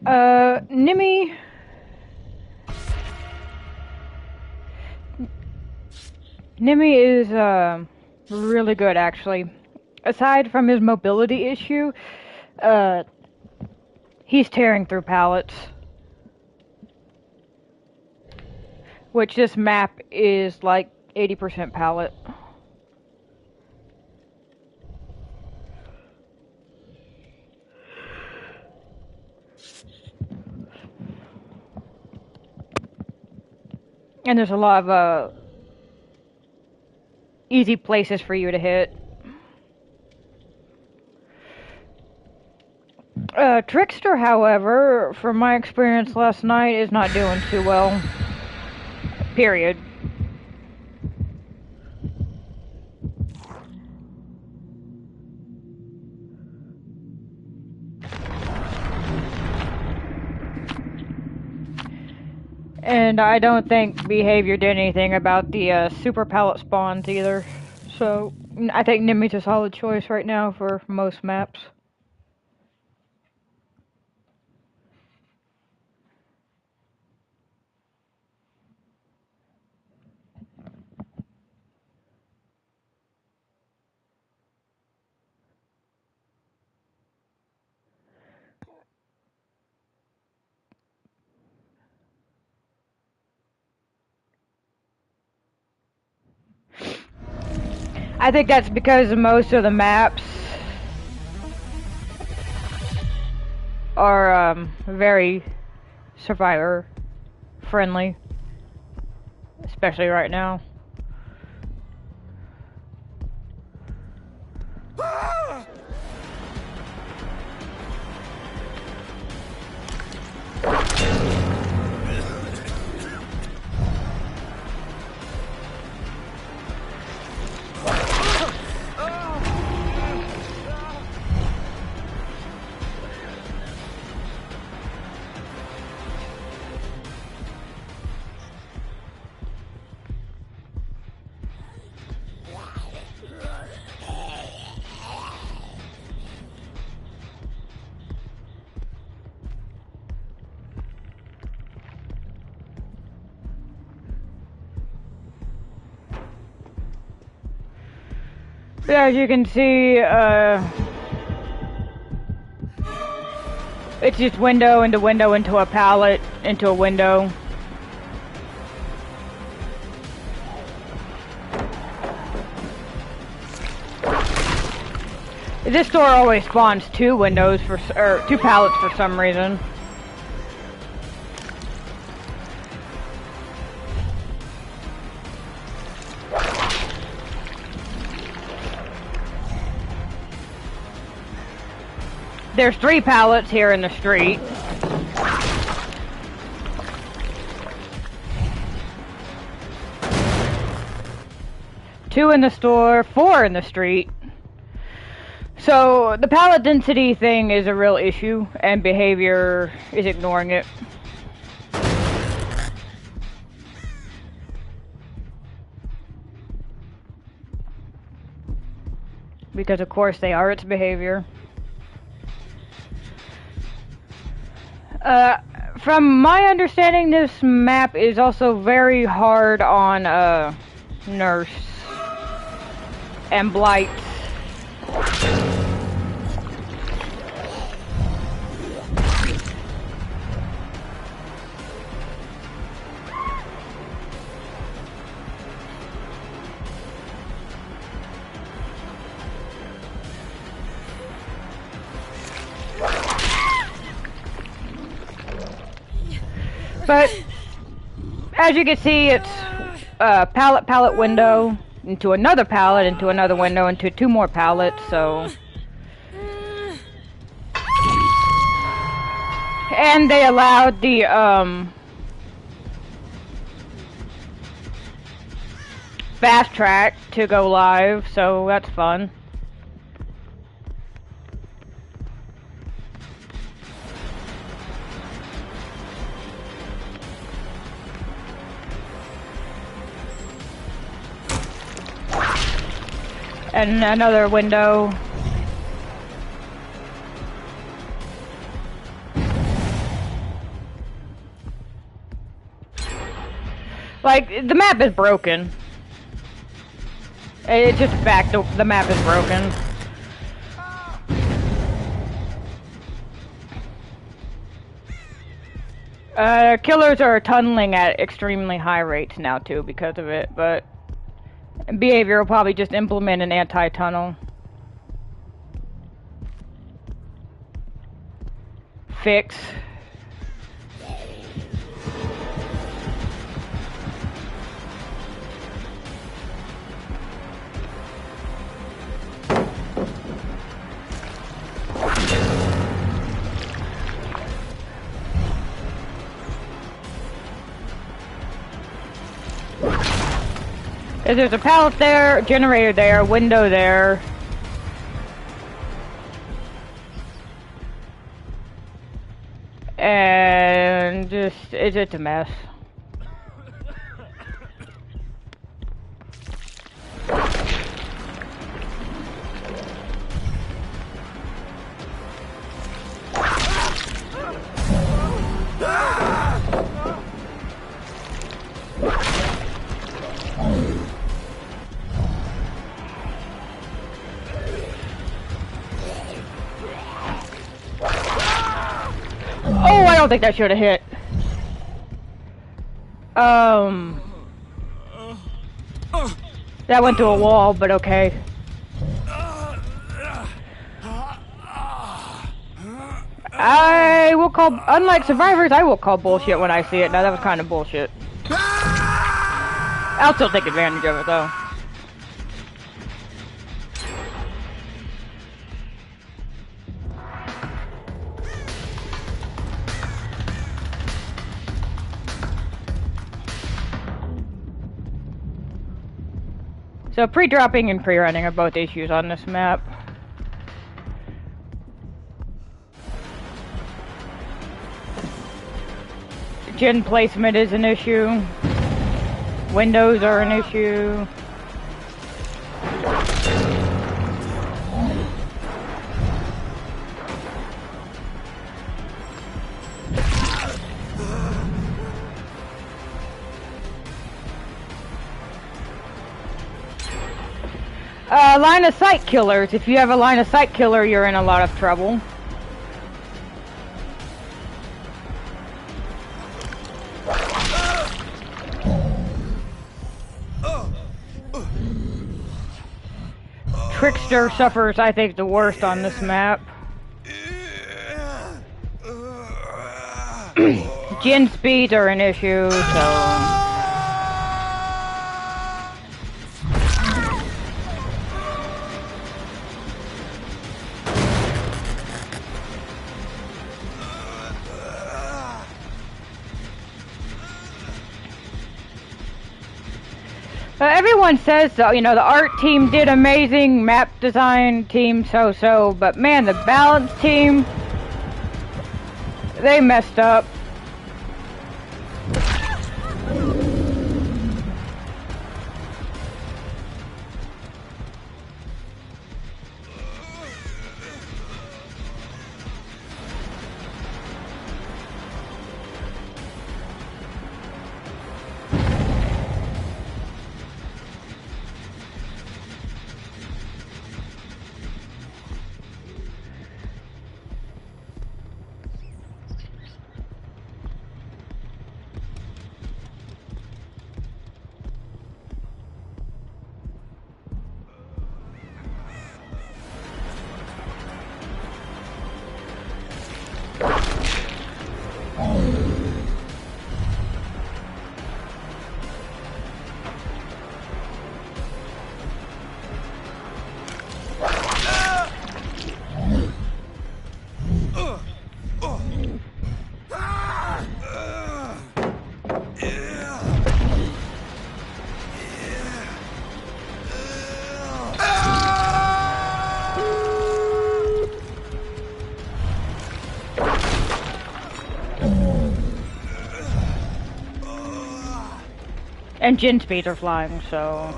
Nimi... Nimi is, really good, actually. Aside from his mobility issue, he's tearing through pallets. Which this map is like 80% pallet. And there's a lot of, easy places for you to hit. Trickster, however, from my experience last night, is not doing too well. Period. And I don't think Behavior did anything about the super pallet spawns either. So I think Nimi's a solid choice right now for most maps. I think that's because most of the maps are very survivor friendly, especially right now. As you can see, it's just window into window into a pallet into a window. This door always spawns two windows or two pallets for some reason. There's 3 pallets here in the street. Two in the store, 4 in the street. So the pallet density thing is a real issue, and Behavior is ignoring it. Because of course they are its behavior. From my understanding, this map is also very hard on, Nurse and Blight. But as you can see, it's pallet window into another pallet into another window into 2 more pallets. So, and they allowed the fast track to go live, so that's fun. And another window. Like, the map is broken. It's just a fact, the map is broken. Killers are tunneling at extremely high rates now too because of it, but Behavior will probably just implement an anti-tunnel. Fix. There's a pallet there, generator there, window there. And it's a mess. Oh, I don't think that should have hit. That went through a wall, but okay. I will call, unlike survivors, I will call bullshit when I see it. Now that was kind of bullshit. I'll still take advantage of it though. So pre-dropping and pre-running are both issues on this map. Gen placement is an issue. Windows are an issue. Line of sight killers. If you have a line of sight killer, you're in a lot of trouble. Trickster suffers, I think, the worst on this map. Gen speeds are an issue, so... Everyone says so, you know, the art team did amazing, map design team so-so, but man, the balance team, they messed up. And gen speeds are flying, so...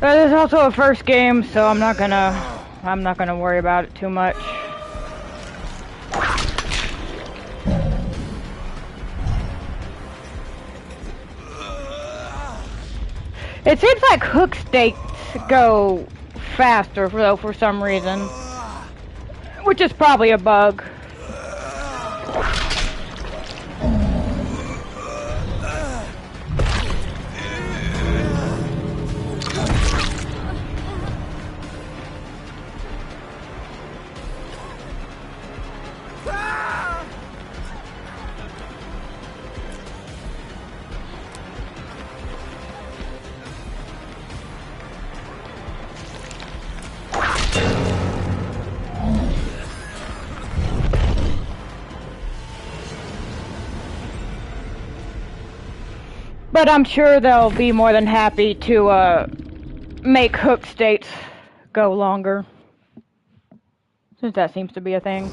This is also a first game, so I'm not gonna worry about it too much. It seems like hook states go faster, though, for some reason. Which is probably a bug. But I'm sure they'll be more than happy to make hook states go longer, since that seems to be a thing.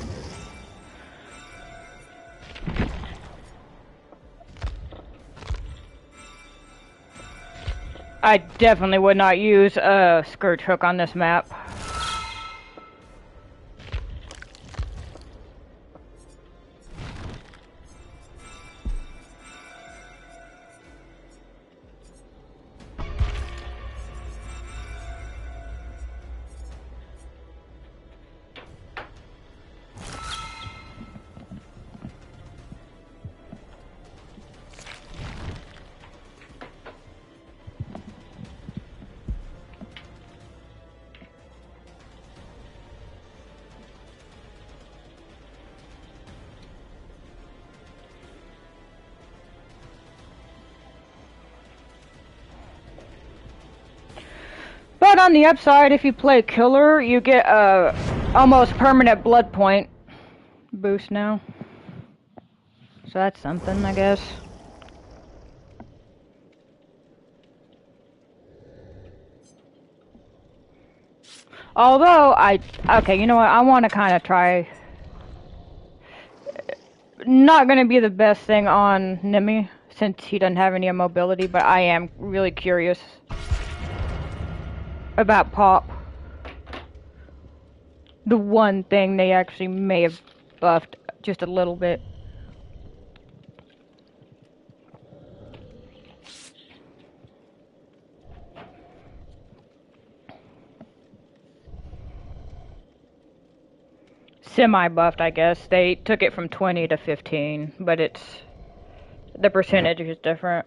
I definitely would not use a scourge hook on this map. But on the upside, if you play Killer, you get a almost permanent blood point boost now. So that's something, I guess. Although, okay, you know what, I want to kind of try... Not going to be the best thing on Nimi, since he doesn't have any mobility, but I am really curious about Pop. The one thing they actually may have buffed just a little bit. Semi-buffed, I guess. They took it from 20 to 15, but it's... the percentage is different.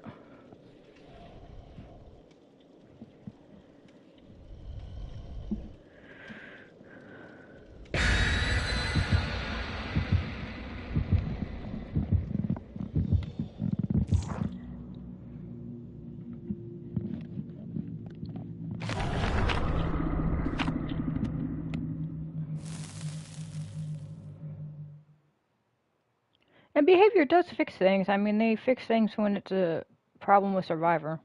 And behavior does fix things. I mean, they fix things when it's a problem with Survivor.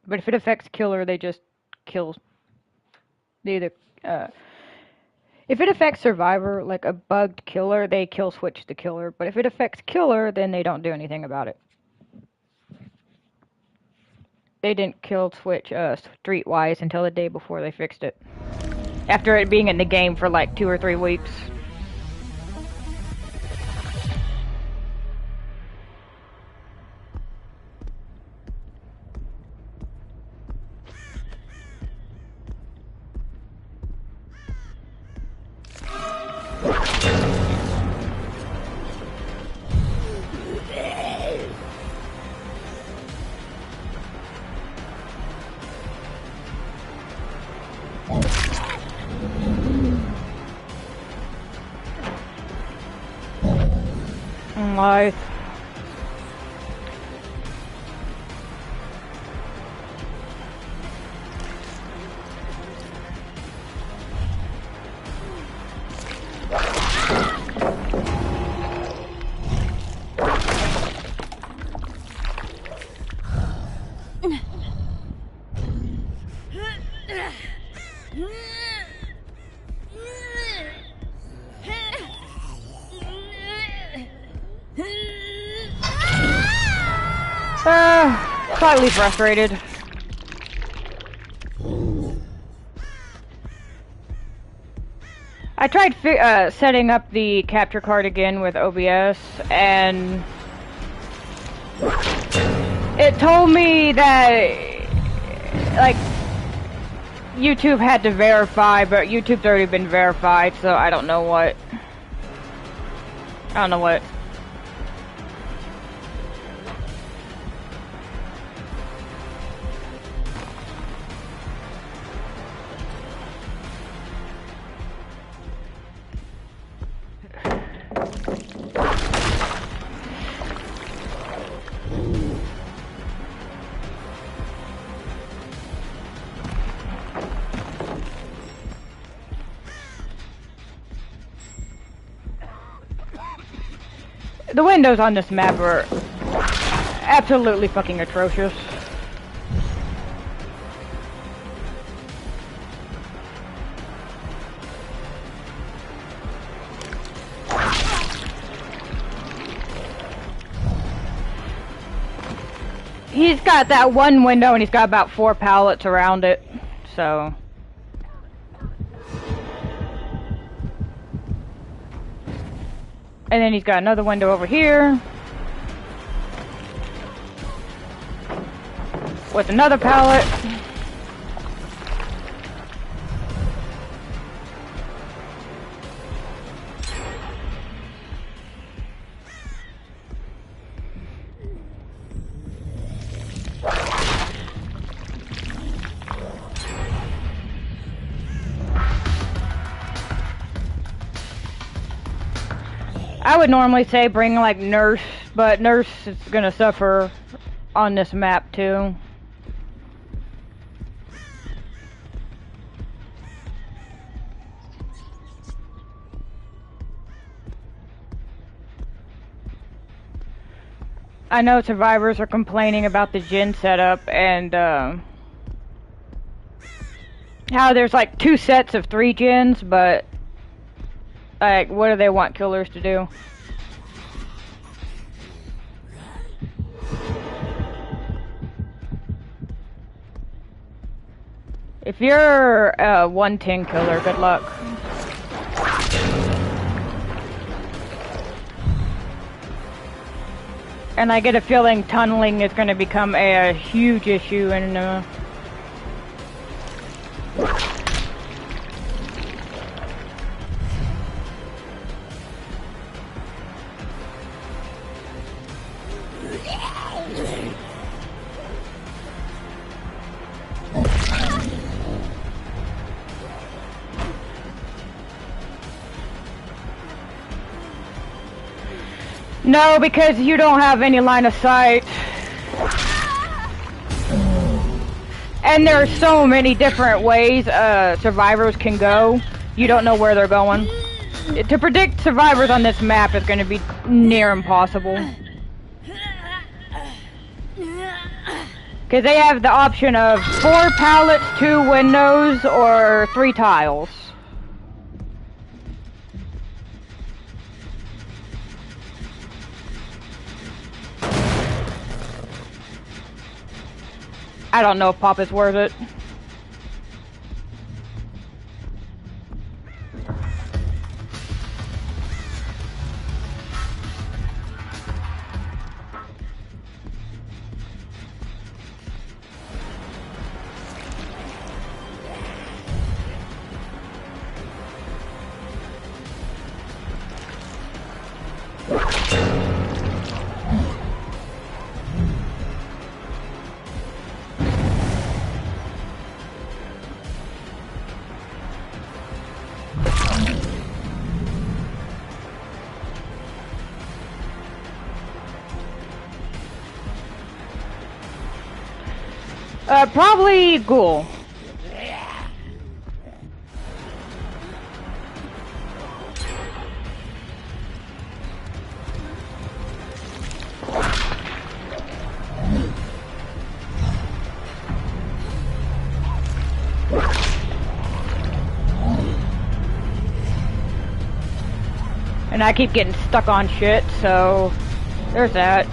But if it affects Killer, they just kill. They either, if it affects Survivor, like a bugged Killer, they kill switch the Killer. But if it affects Killer, then they don't do anything about it. They didn't kill switch Streetwise until the day before they fixed it. After it being in the game for like 2 or 3 weeks. Life. Slightly frustrated. I tried setting up the capture card again with OBS, and It told me that, like, YouTube had to verify, but YouTube's already been verified, so I don't know what. The windows on this map are absolutely fucking atrocious. He's got that one window and he's got about 4 pallets around it, so... And then he's got another window over here. With another pallet. I would normally say bring like Nurse, but Nurse is gonna suffer on this map too. I know survivors are complaining about the gen setup and how there's like 2 sets of 3 gens, but like, what do they want killers to do? If you're a 110 killer, good luck. And I get a feeling tunneling is going to become a huge issue in No, because you don't have any line of sight. And there are so many different ways survivors can go. You don't know where they're going. To predict survivors on this map is going to be near impossible. Because they have the option of 4 pallets, 2 windows, or 3 tiles. I don't know if Pop is worth it. Probably Ghoul. And I keep getting stuck on shit, so there's that.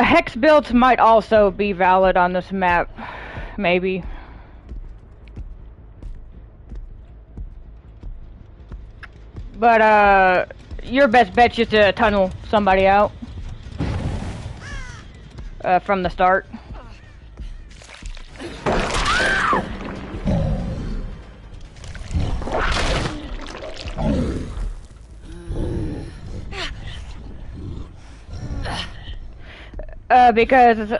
Hex builds might also be valid on this map, maybe. But, your best bet's just to tunnel somebody out. From the start. Because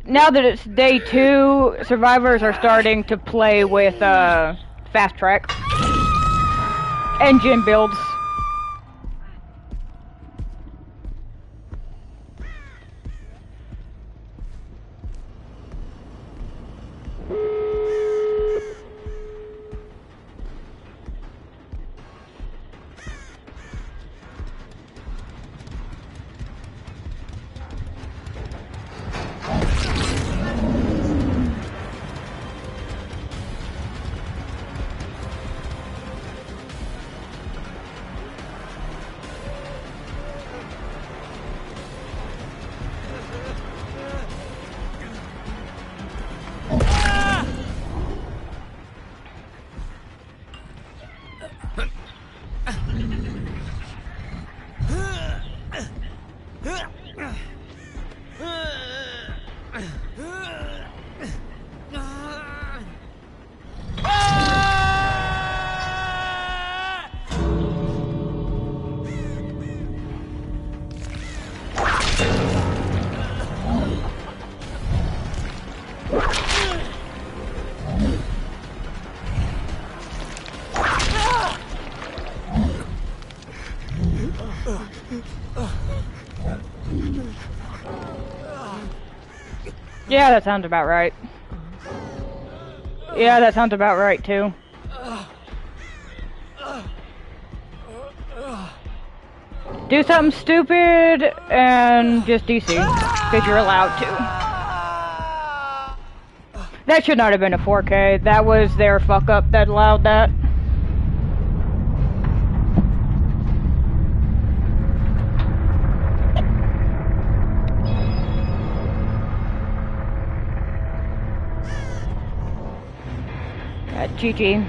now that it's day 2, survivors are starting to play with, fast track. Engine builds. Yeah, that sounds about right. Yeah, that sounds about right, too. Do something stupid and just DC, because you're allowed to. That should not have been a 4K. That was their fuck up that allowed that. GG.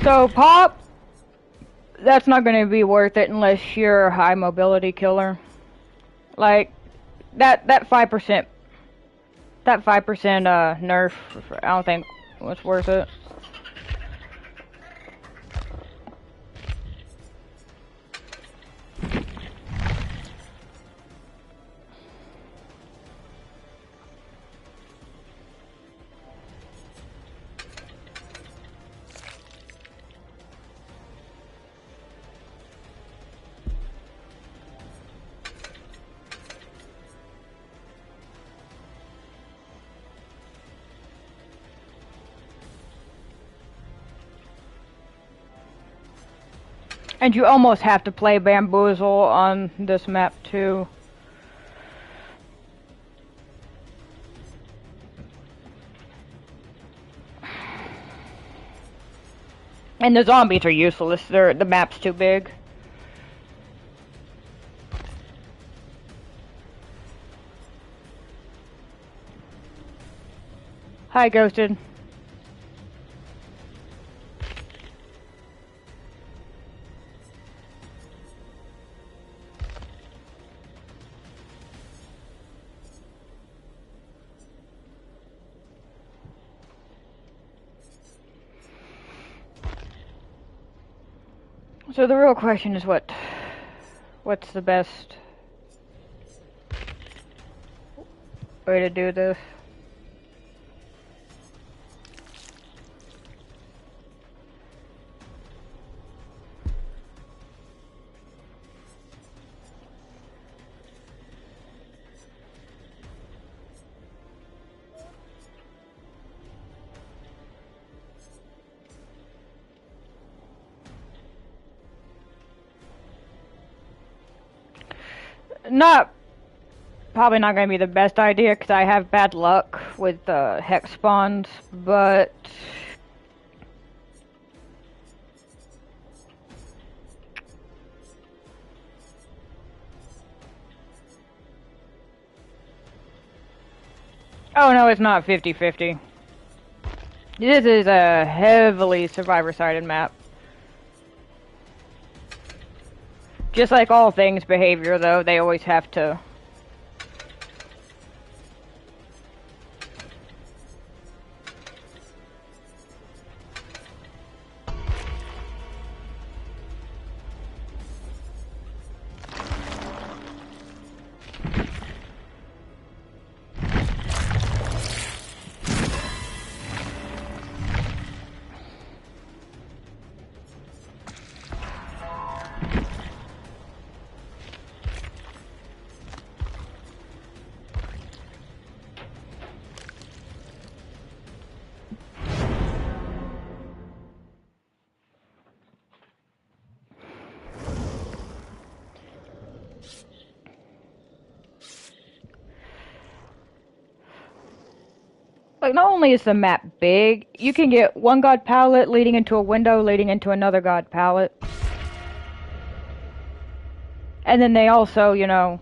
So, Pop, that's not going to be worth it unless you're a high mobility killer. Like, that 5%, nerf, I don't think was worth it. And you almost have to play Bamboozle on this map too. And the zombies are useless. The map's too big. Hi, Ghosted. So the real question is what's the best way to do this? not probably not going to be the best idea because I have bad luck with hex spawns, but oh no, it's not 50-50. This is a heavily survivor-sided map. Just like all things behavior, though, they always have to... Like, not only is the map big, you can get one god pallet leading into a window leading into another god pallet. And then they also, you know,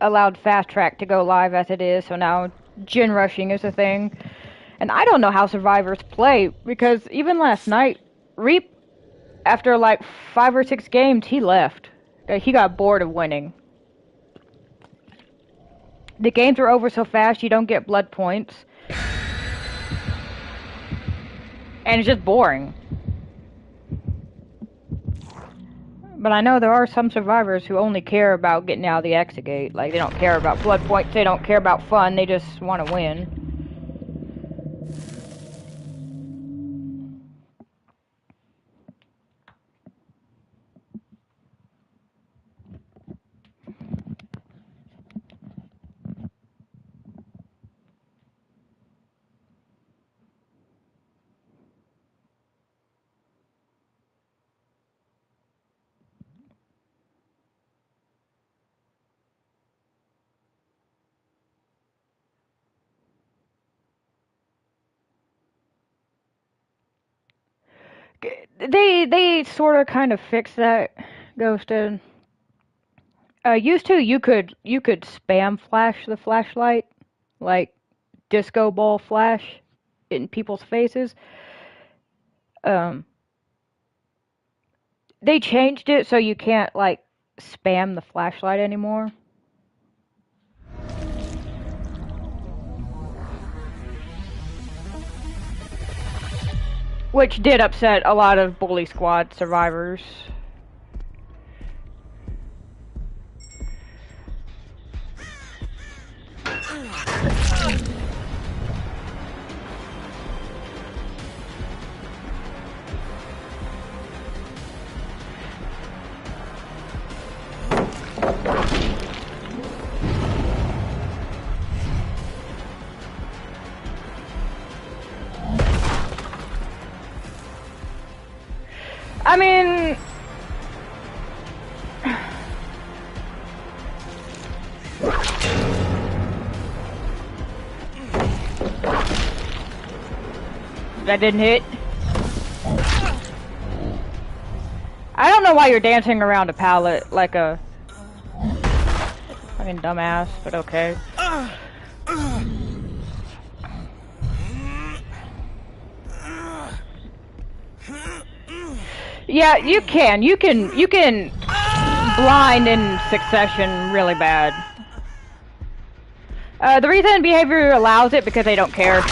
allowed Fast Track to go live as it is, so now gen rushing is a thing. And I don't know how survivors play, because even last night, Reap, after like 5 or 6 games, he left. He got bored of winning. The games are over so fast, you don't get blood points. And it's just boring. But I know there are some survivors who only care about getting out of the exit gate. Like, they don't care about blood points, they don't care about fun, they just want to win. They sort of kind of fixed that, Ghosted. Used to you could spam flash the flashlight, like disco ball flash in people's faces. They changed it so you can't like spam the flashlight anymore. Which did upset a lot of Bully Squad survivors. I mean, that didn't hit. I don't know why you're dancing around a pallet like a fucking dumbass, but okay. Yeah, you can blind in succession really bad. The reason behavior allows it because they don't care.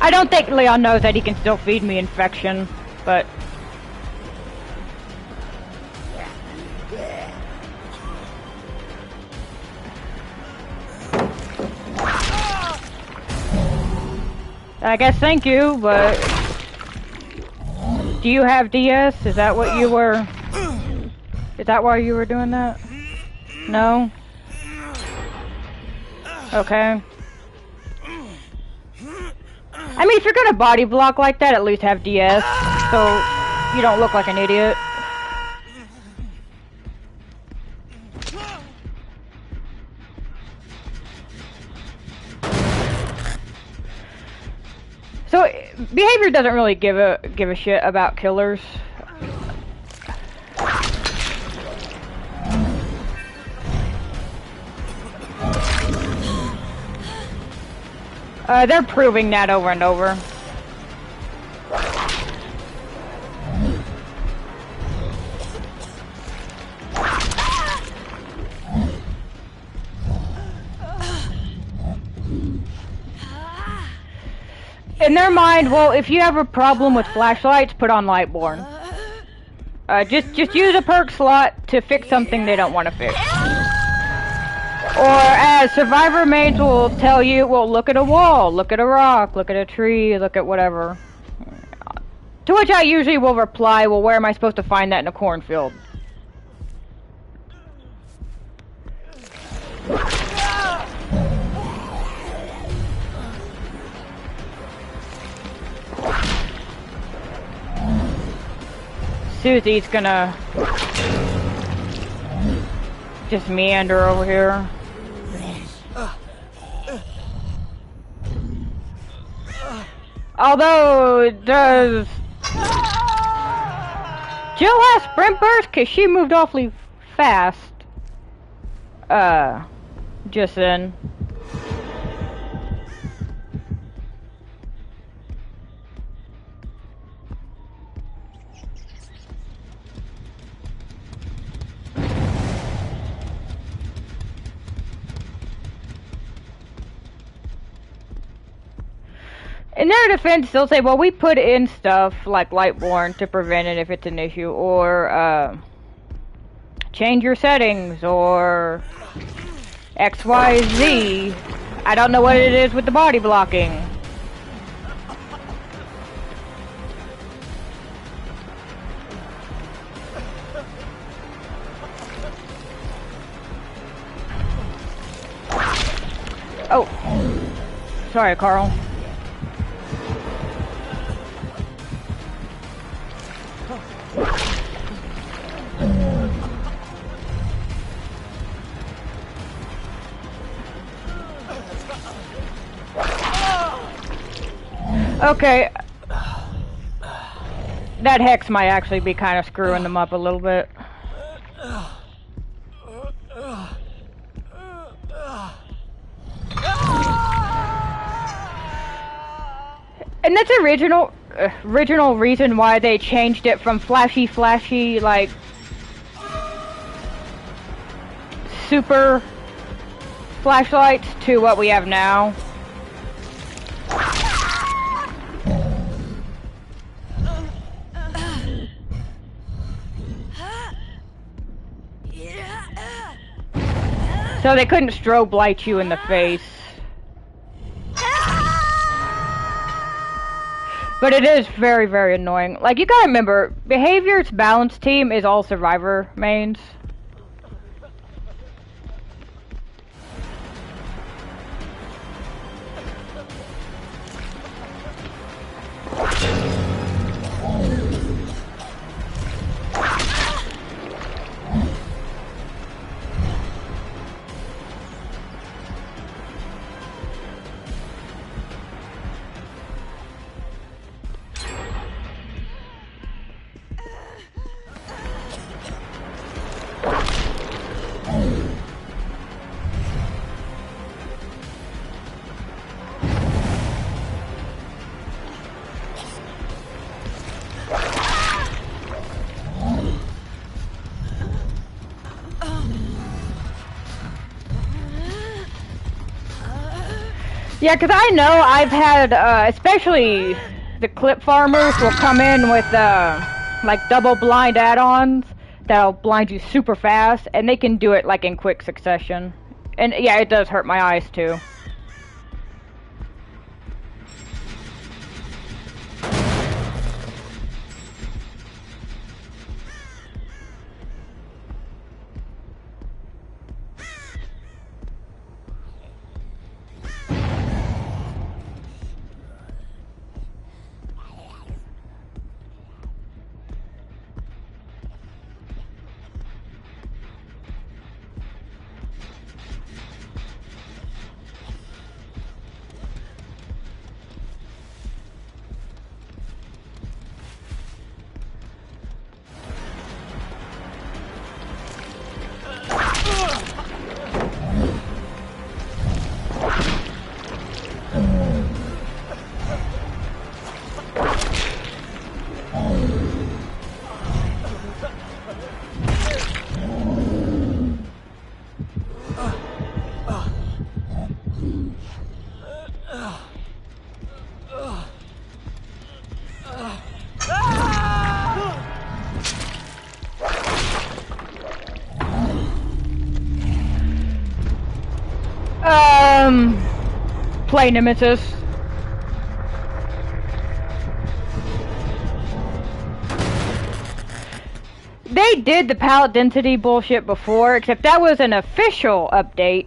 I don't think Leon knows that he can still feed me infection, but... I guess thank you, but do you have DS? Is that what you were? Is that why you were doing that? No? Okay. I mean, if you're gonna body block like that, at least have DS, so you don't look like an idiot. So behavior doesn't really give a shit about killers. They're proving that over and over. In their mind, well, if you have a problem with flashlights, put on Lightborn. Just use a perk slot to fix something they don't want to fix. Or as survivor mains will tell you, well, look at a wall, look at a rock, look at a tree, look at whatever. To which I usually will reply, well, where am I supposed to find that in a cornfield? Susie's gonna just meander over here. Although, does Jill have sprint burst? Cause she moved awfully fast. Just then. In their defense, they'll say, well, we put in stuff like Lightborn to prevent it if it's an issue, or change your settings, or XYZ. I don't know what it is with the body blocking. Oh, sorry, Carl. Okay. That hex might actually be kind of screwing them up a little bit. And that's original reason why they changed it from flashy, like super flashlights to what we have now. So they couldn't strobe light you in the face. But it is very, very annoying. Like, you gotta remember, Behavior's balance team is all survivor mains. Yeah, because I know I've had, especially the clip farmers will come in with, like, double blind add-ons that'll blind you super fast, and they can do it, like, in quick succession. And, yeah, it does hurt my eyes, too. Play Nemesis. They did the pallet density bullshit before, except that was an official update.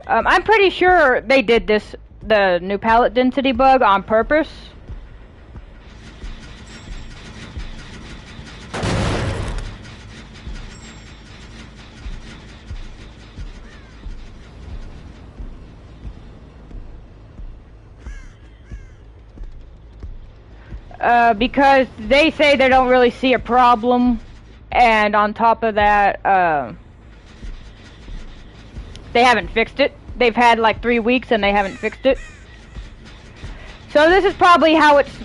I'm pretty sure they did the new pallet density bug on purpose. Because they say they don't really see a problem, and on top of that, they haven't fixed it. They've had like 3 weeks and they haven't fixed it. So this is probably how it's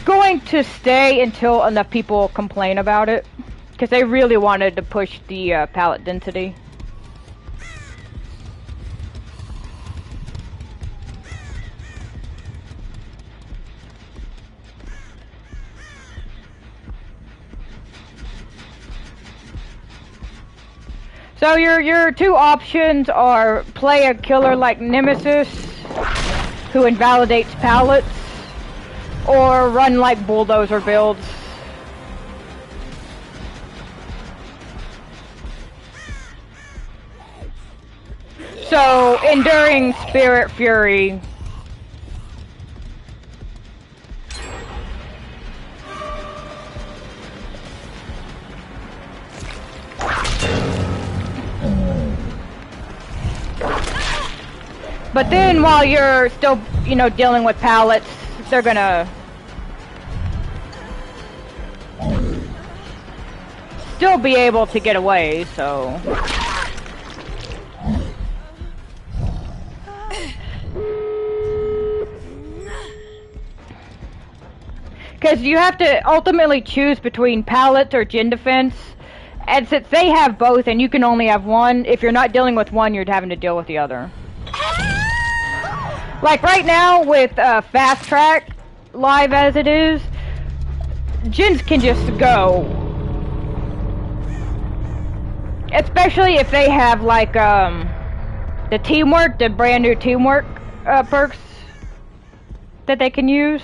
going to stay until enough people complain about it. Because they really wanted to push the pallet density. So your two options are play a killer like Nemesis, who invalidates pallets, or run like bulldozer builds. So, Enduring Spirit Fury. But then while you're still, you know, dealing with pallets, they're gonna still be able to get away, so. Because you have to ultimately choose between pallets or gin defense, and since they have both and you can only have one, if you're not dealing with one, you're having to deal with the other. Like right now with Fast Track, live as it is, gins can just go. Especially if they have like the teamwork, the brand new teamwork perks that they can use.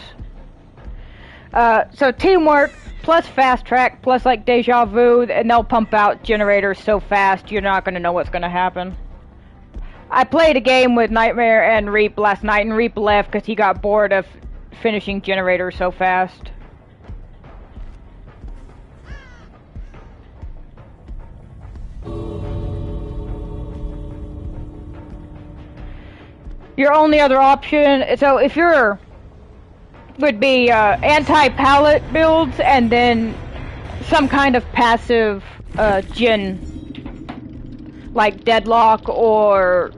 So teamwork plus Fast Track plus like Deja Vu, and they'll pump out generators so fast you're not going to know what's going to happen. I played a game with Nightmare and Reap last night, and Reap left because he got bored of finishing generators so fast. Your only other option, so if you're, would be anti-pallet builds and then some kind of passive gin, like Deadlock or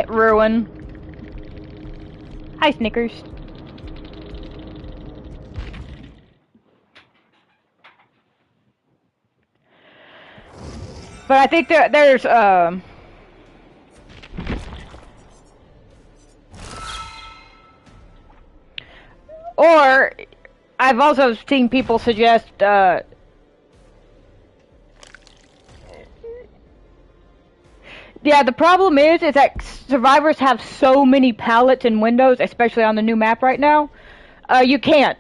Ruin. Hi, Snickers. But I think there's or I've also seen people suggest yeah, the problem is that survivors have so many pallets and windows, especially on the new map right now. You can't.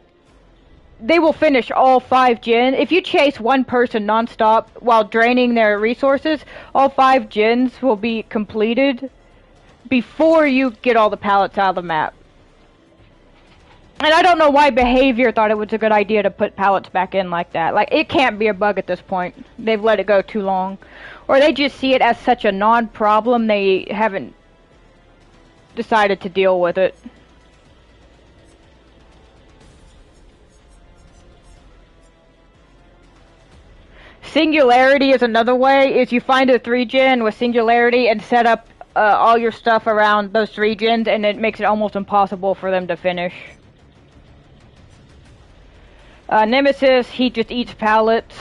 They will finish all 5 gin. If you chase one person non-stop while draining their resources, all 5 gins will be completed before you get all the pallets out of the map. And I don't know why Behavior thought it was a good idea to put pallets back in like that. Like, it can't be a bug at this point. They've let it go too long. Or they just see it as such a non-problem, they haven't decided to deal with it. Singularity is another way, is you find a 3-gen with Singularity and set up all your stuff around those 3 gens, and it makes it almost impossible for them to finish. Nemesis, he just eats pallets.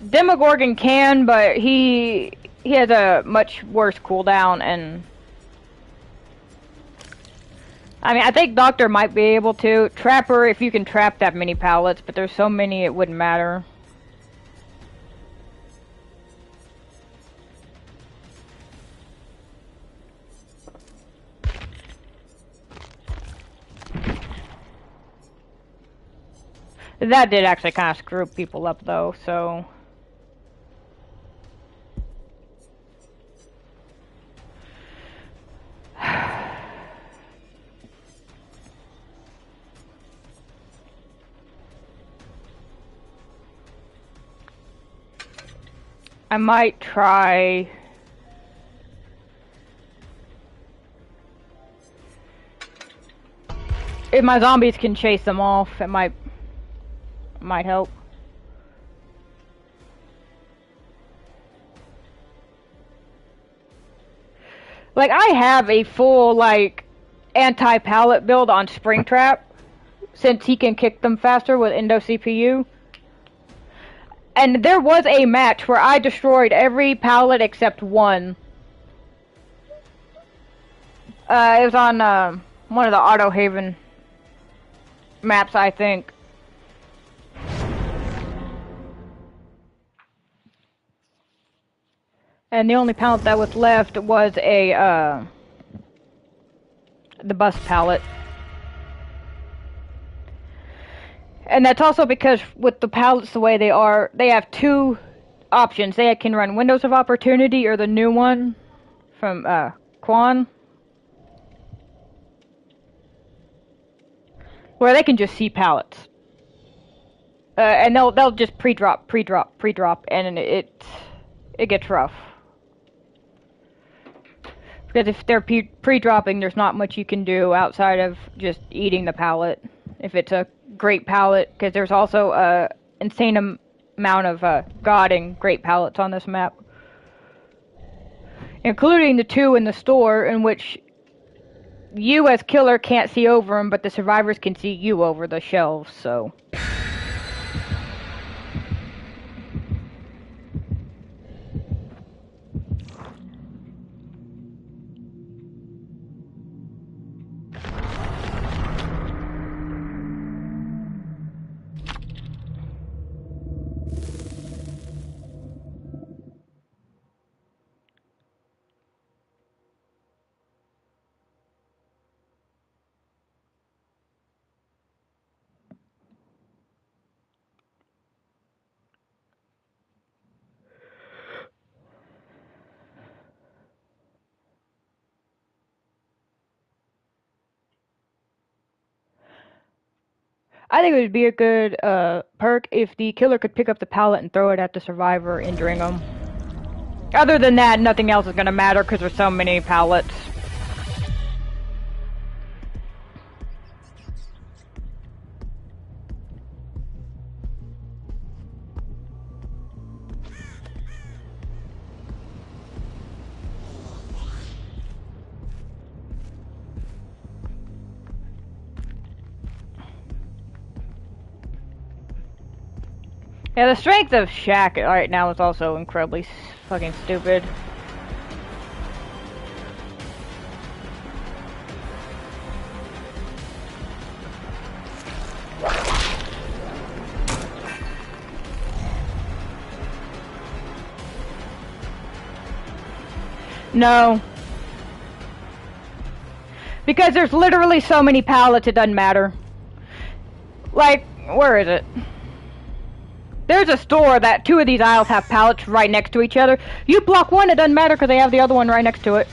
Demogorgon can, but he has a much worse cooldown, and I mean, I think Doctor might be able to. Trapper, if you can trap that many pallets, but there's so many it wouldn't matter. That did actually kind of screw people up, though, so... I might try... If my zombies can chase them off, it might help. Like, I have a full, like, anti-pallet build on Springtrap, since he can kick them faster with Indo CPU. And there was a match where I destroyed every pallet except one. It was on one of the Auto Haven maps, I think. And the only pallet that was left was the bus pallet. And that's also because with the pallets the way they are, they have two options. They can run Windows of Opportunity or the new one from Quan, where they can just see pallets. And they'll just pre-drop, and it gets rough. Because if they're pre-dropping, there's not much you can do outside of just eating the pallet. If it's a great pallet, because there's also a insane amount of godding great pallets on this map. Including the two in the store, in which you as killer can't see over them, but the survivors can see you over the shelves, so... I think it would be a good perk if the killer could pick up the pallet and throw it at the survivor, injuring them. Other than that, nothing else is going to matter because there's so many pallets. Yeah, the strength of Shaq right now is also incredibly fucking stupid. No. Because there's literally so many pallets, it doesn't matter. Like, where is it? There's a store that two of these aisles have pallets right next to each other. You block one, it doesn't matter because they have the other one right next to it.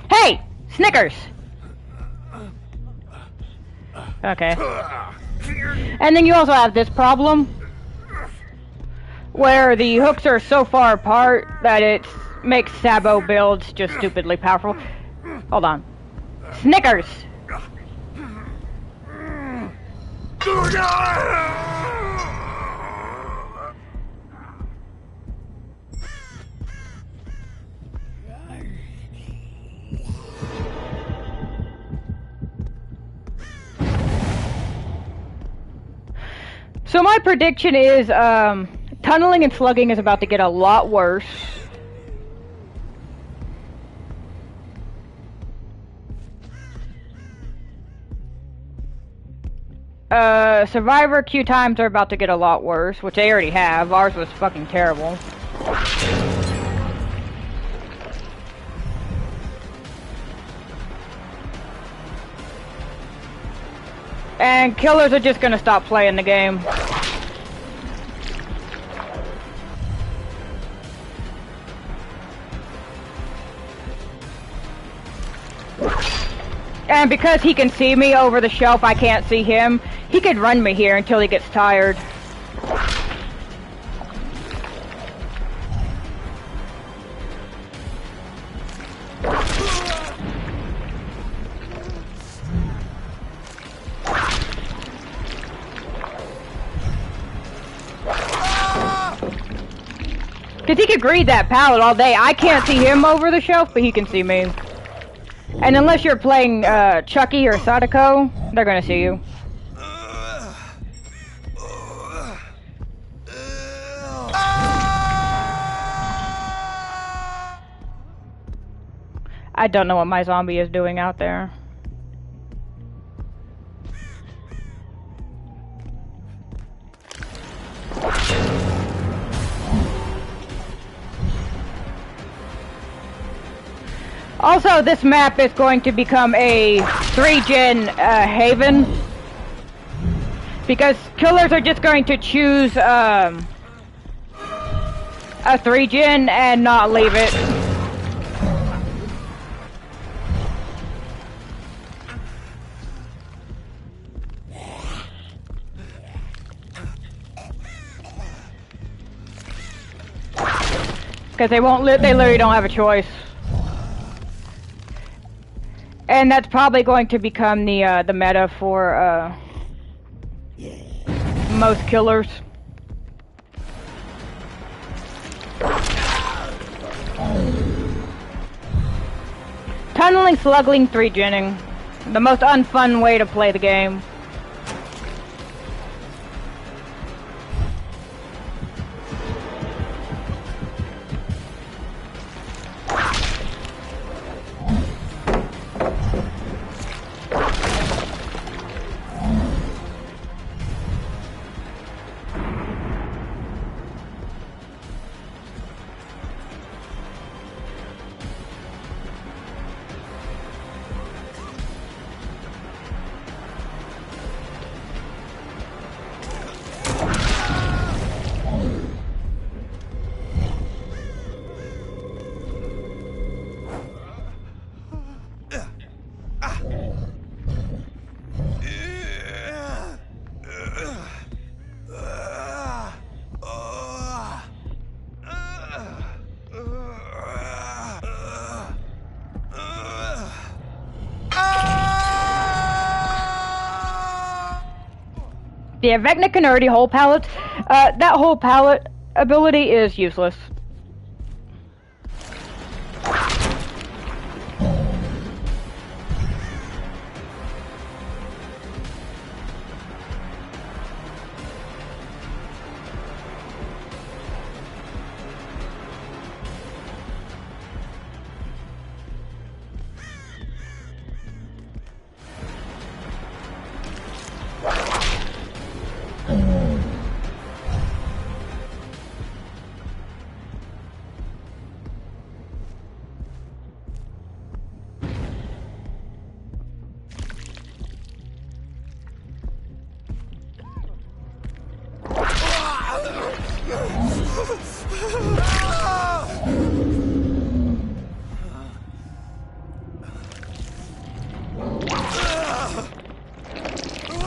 Hey! Snickers! Okay. And then you also have this problem where the hooks are so far apart that it makes Sabo builds just stupidly powerful. Hold on. Snickers! So my prediction is tunneling and slugging is about to get a lot worse. Survivor queue times are about to get a lot worse, which they already have. Ours was fucking terrible. And killers are just gonna stop playing the game. And because he can see me over the shelf, I can't see him. He could run me here until he gets tired. Because he could greed that pallet all day. I can't see him over the shelf, but he can see me. And unless you're playing Chucky or Sadako, they're gonna see you. I don't know what my zombie is doing out there. Also, this map is going to become a 3-gen haven. Because killers are just going to choose a 3-gen and not leave it. Because they won't they literally don't have a choice. And that's probably going to become the meta for most killers. Tunneling, slugging, 3-genning. The most unfun way to play the game. Yeah, Vecna can already hold pallets. That whole pallet ability is useless.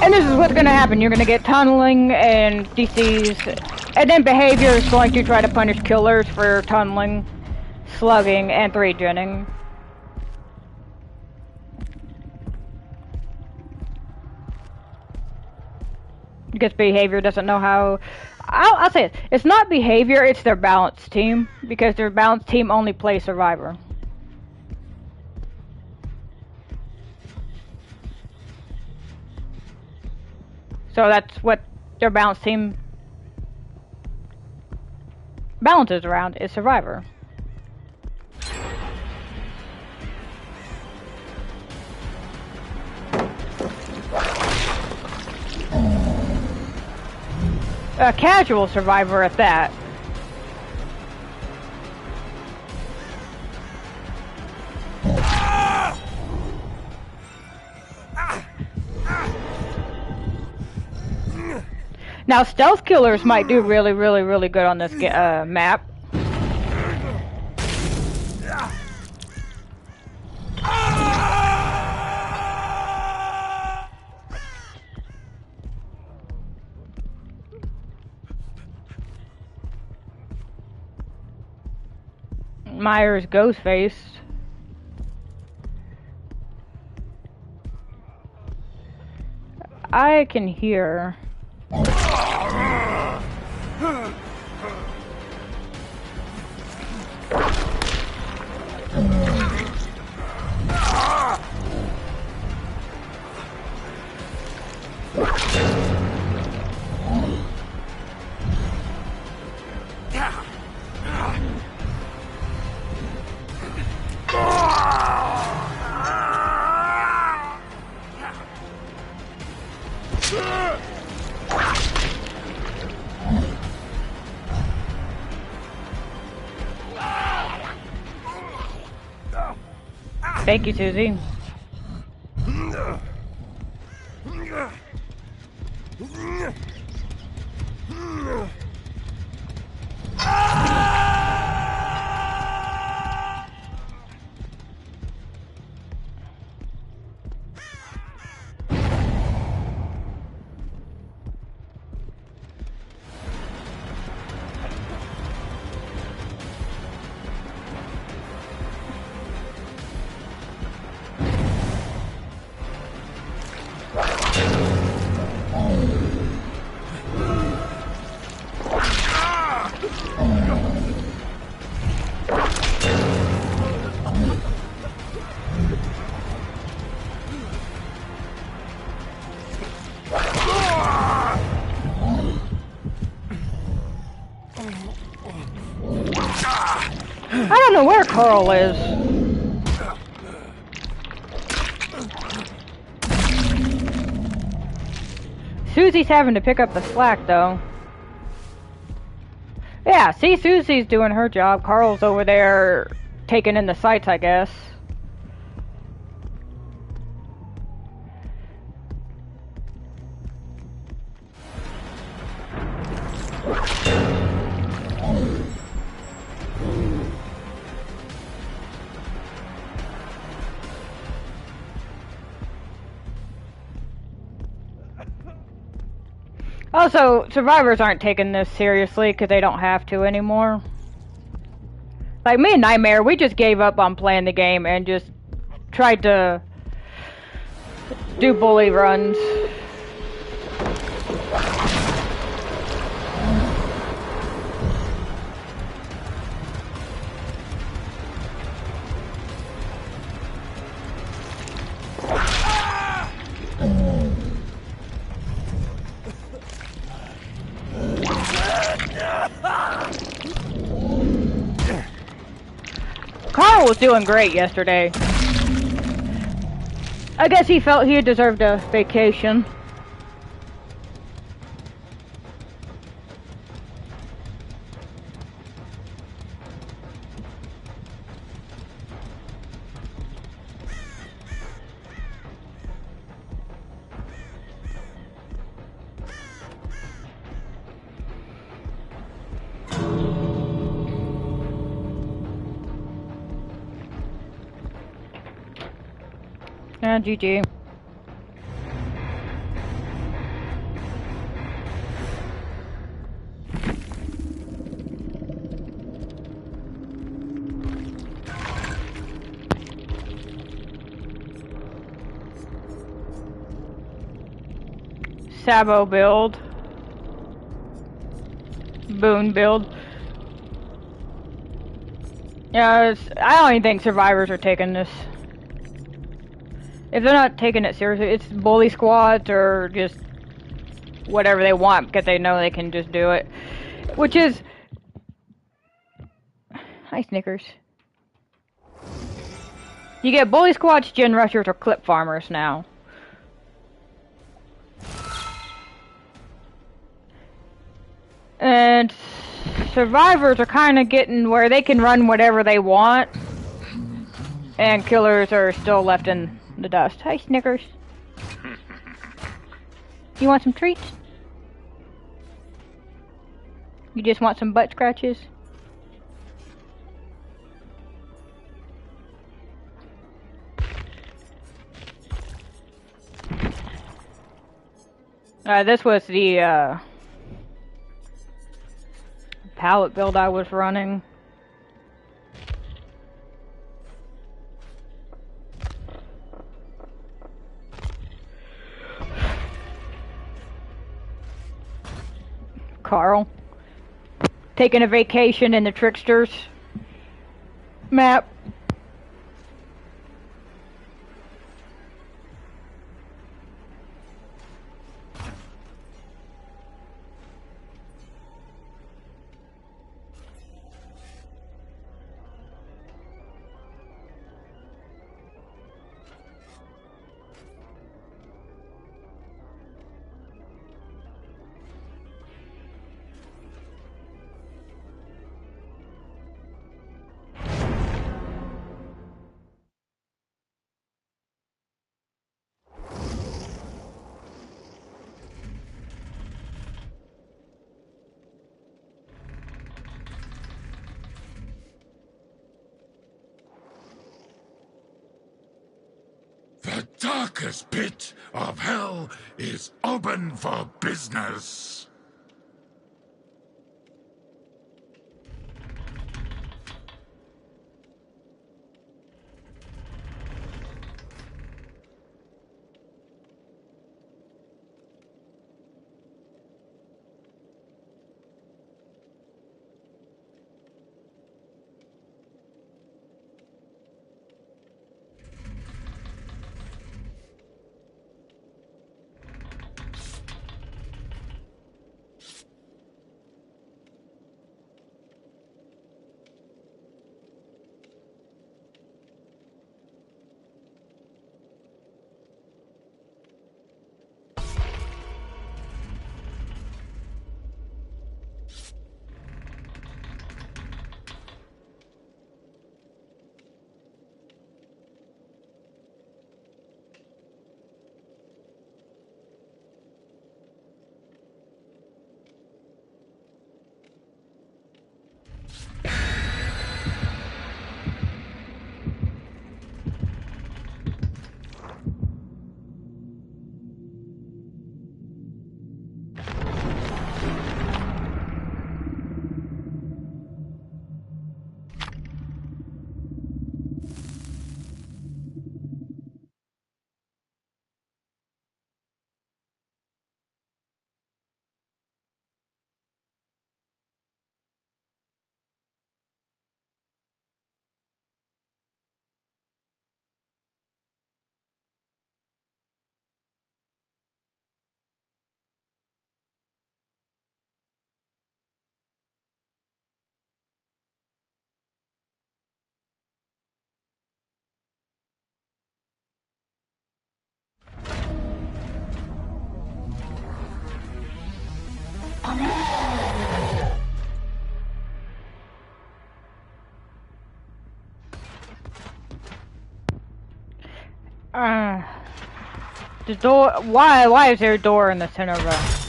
And this is what's going to happen. You're going to get tunneling and DCs, and then behavior is going to try to punish killers for tunneling, slugging, and 3-genning. Because behavior doesn't know how... I'll say it. It's not behavior, it's their balance team. Because their balance team only plays Survivor. So that's what Their balance team balances around is Survivor. A casual Survivor at that. Now, stealth killers might do really, really, really good on this map. Myers Ghostface. I can hear. Thank you, Susie. I don't know where Carl is. Susie's having to pick up the slack, though. Yeah, see, Susie's doing her job. Carl's over there taking in the sights, I guess. Also, survivors aren't taking this seriously because they don't have to anymore. Like me and Nightmare, we just gave up on playing the game and just tried to do bully runs. Carl was doing great yesterday. I guess he felt he deserved a vacation. Yeah, GG. Sabo build. Boone build. Yeah, I don't even think survivors are taking this. If they're not taking it seriously, it's bully squads or just whatever they want because they know they can just do it. Which is... Hi, Snickers. You get bully squads, gen rushers, or clip farmers now. And survivors are kind of getting where they can run whatever they want. And killers are still left in the dust. Hi, Snickers. You want some treats? You just want some butt scratches? This was the pallet build I was running. Carl. Taking a vacation in the Tricksters map. The darkest pit of hell is open for business. The door. Why is there a door in the center of a?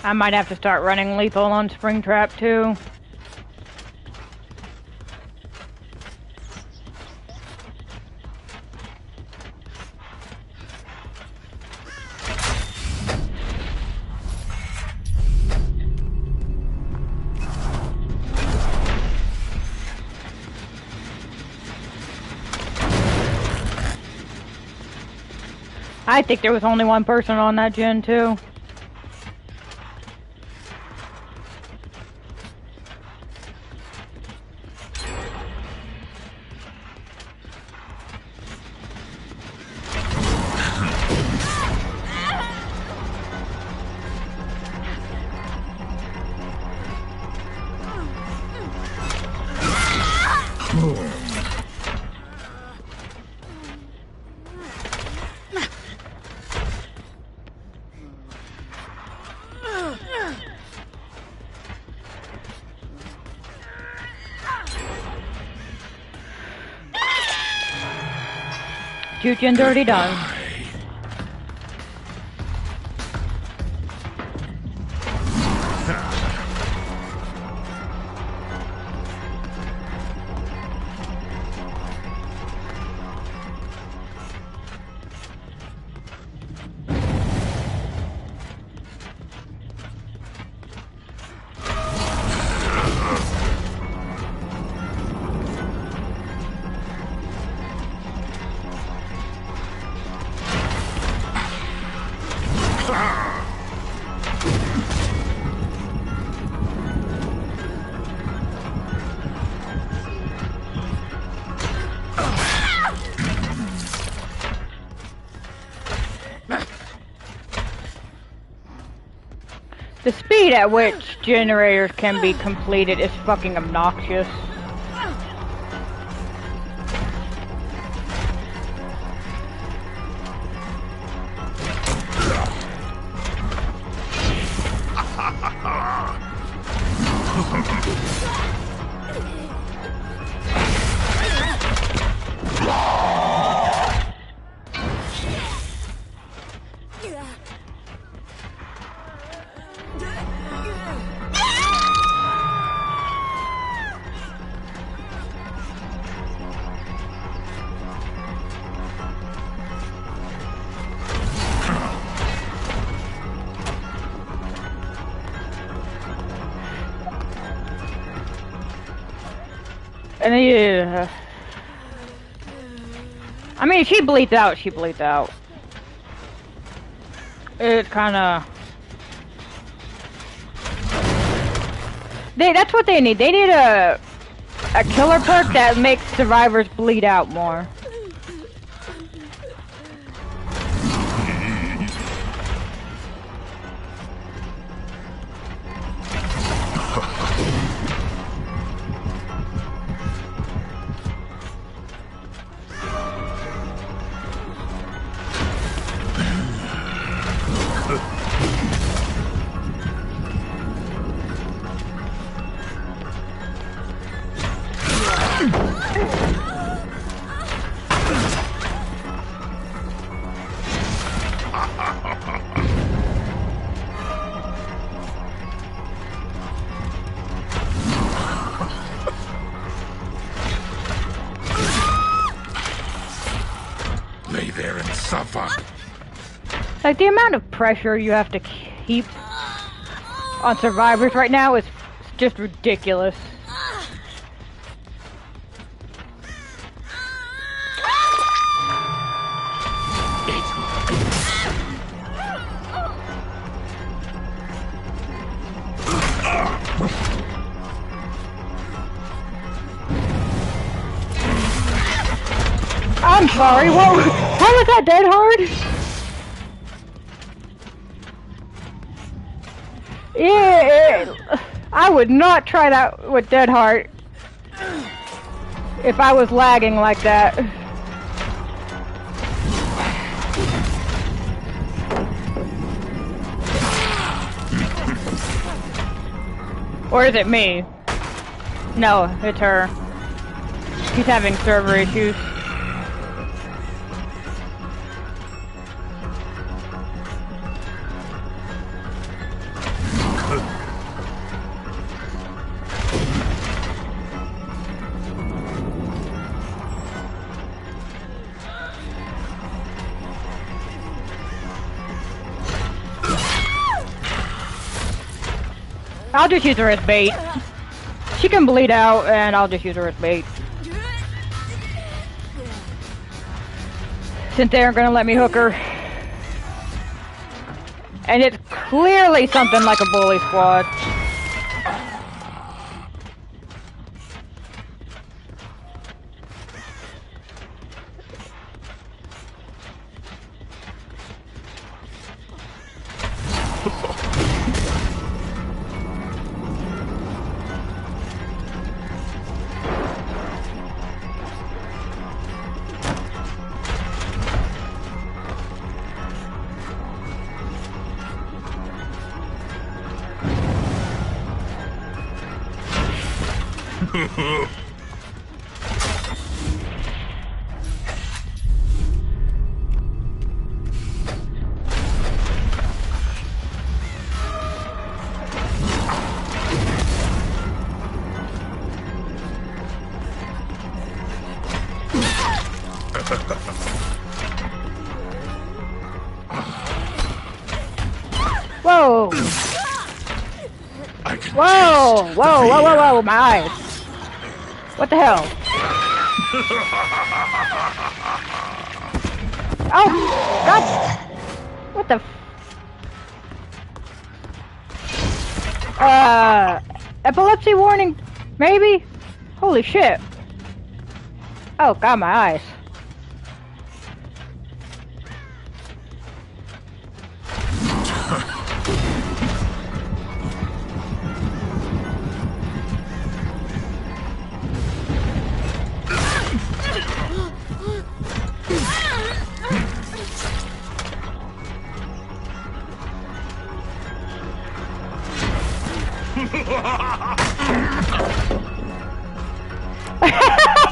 I might have to start running lethal on Springtrap too. I think there was only one person on that gen, too. Two gens already done. The speed at which generators can be completed is fucking obnoxious. And I mean, she bleeds out, she bleeds out. It kinda... That's what they need. They need a killer perk that makes survivors bleed out more. Lay there and suffer. Like, the amount of pressure you have to keep on survivors right now is just ridiculous. I'm sorry, what was that, dead hard? Yeah, I would not try that with Dead Heart if I was lagging like that. Or is it me? No, it's her. She's having server issues. I'll just use her as bait. She can bleed out, and I'll just use her as bait. Since they aren't gonna let me hook her. And it's clearly something like a bully squad. Whoa! Whoa! Whoa! Whoa! Whoa! Whoa! My eyes! What the hell? Oh! God! What the? Epilepsy warning? Maybe? Holy shit! Oh God, my eyes!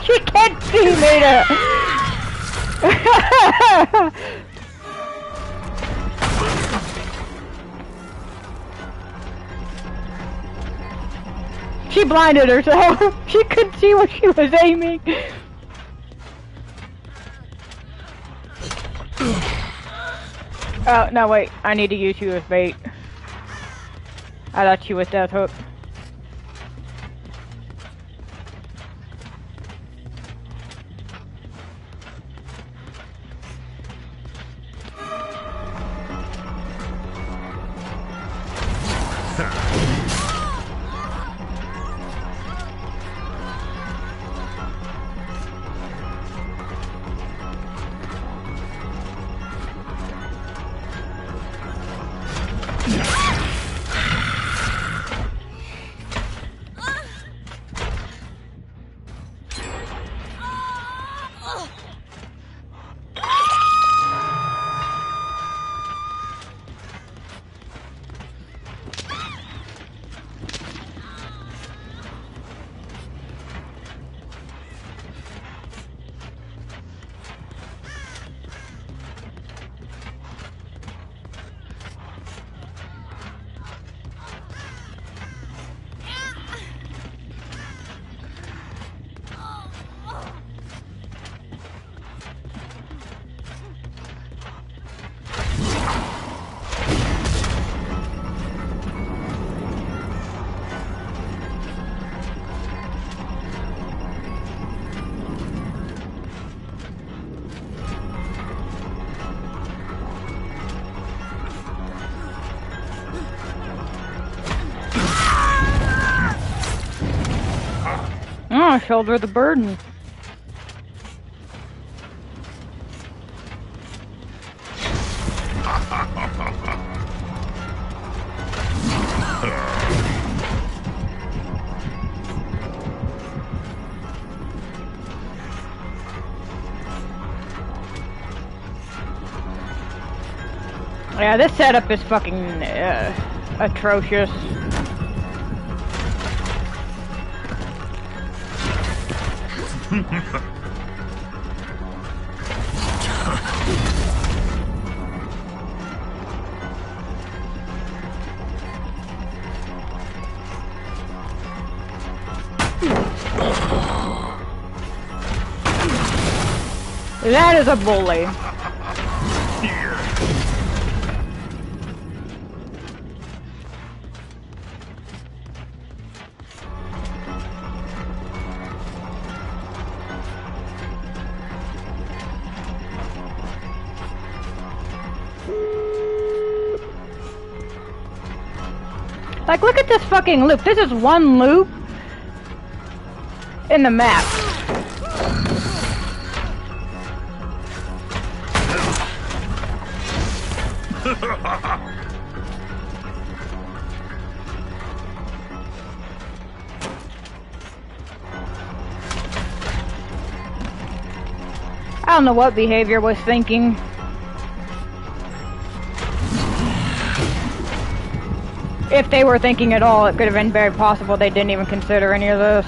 She can't see me to... She blinded herself. She couldn't see what she was aiming. Oh, no, wait. I need to use you as bait. I thought she was Death Hook. Oh, shoulder the burden. Yeah, this setup is fucking atrocious. That is a bully. Like, look at this fucking loop. This is one loop in the map. I don't know what behavior was thinking. If they were thinking at all, it could have been very possible they didn't even consider any of this.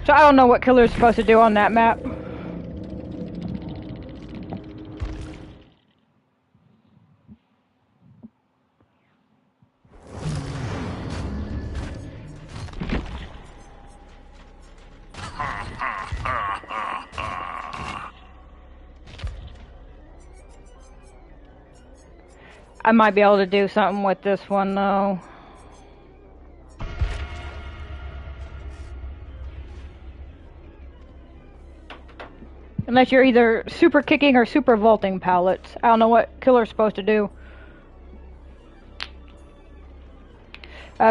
So I don't know what killer's supposed to do on that map. I might be able to do something with this one though. Unless you're either super kicking or super vaulting pallets. I don't know what killer's supposed to do.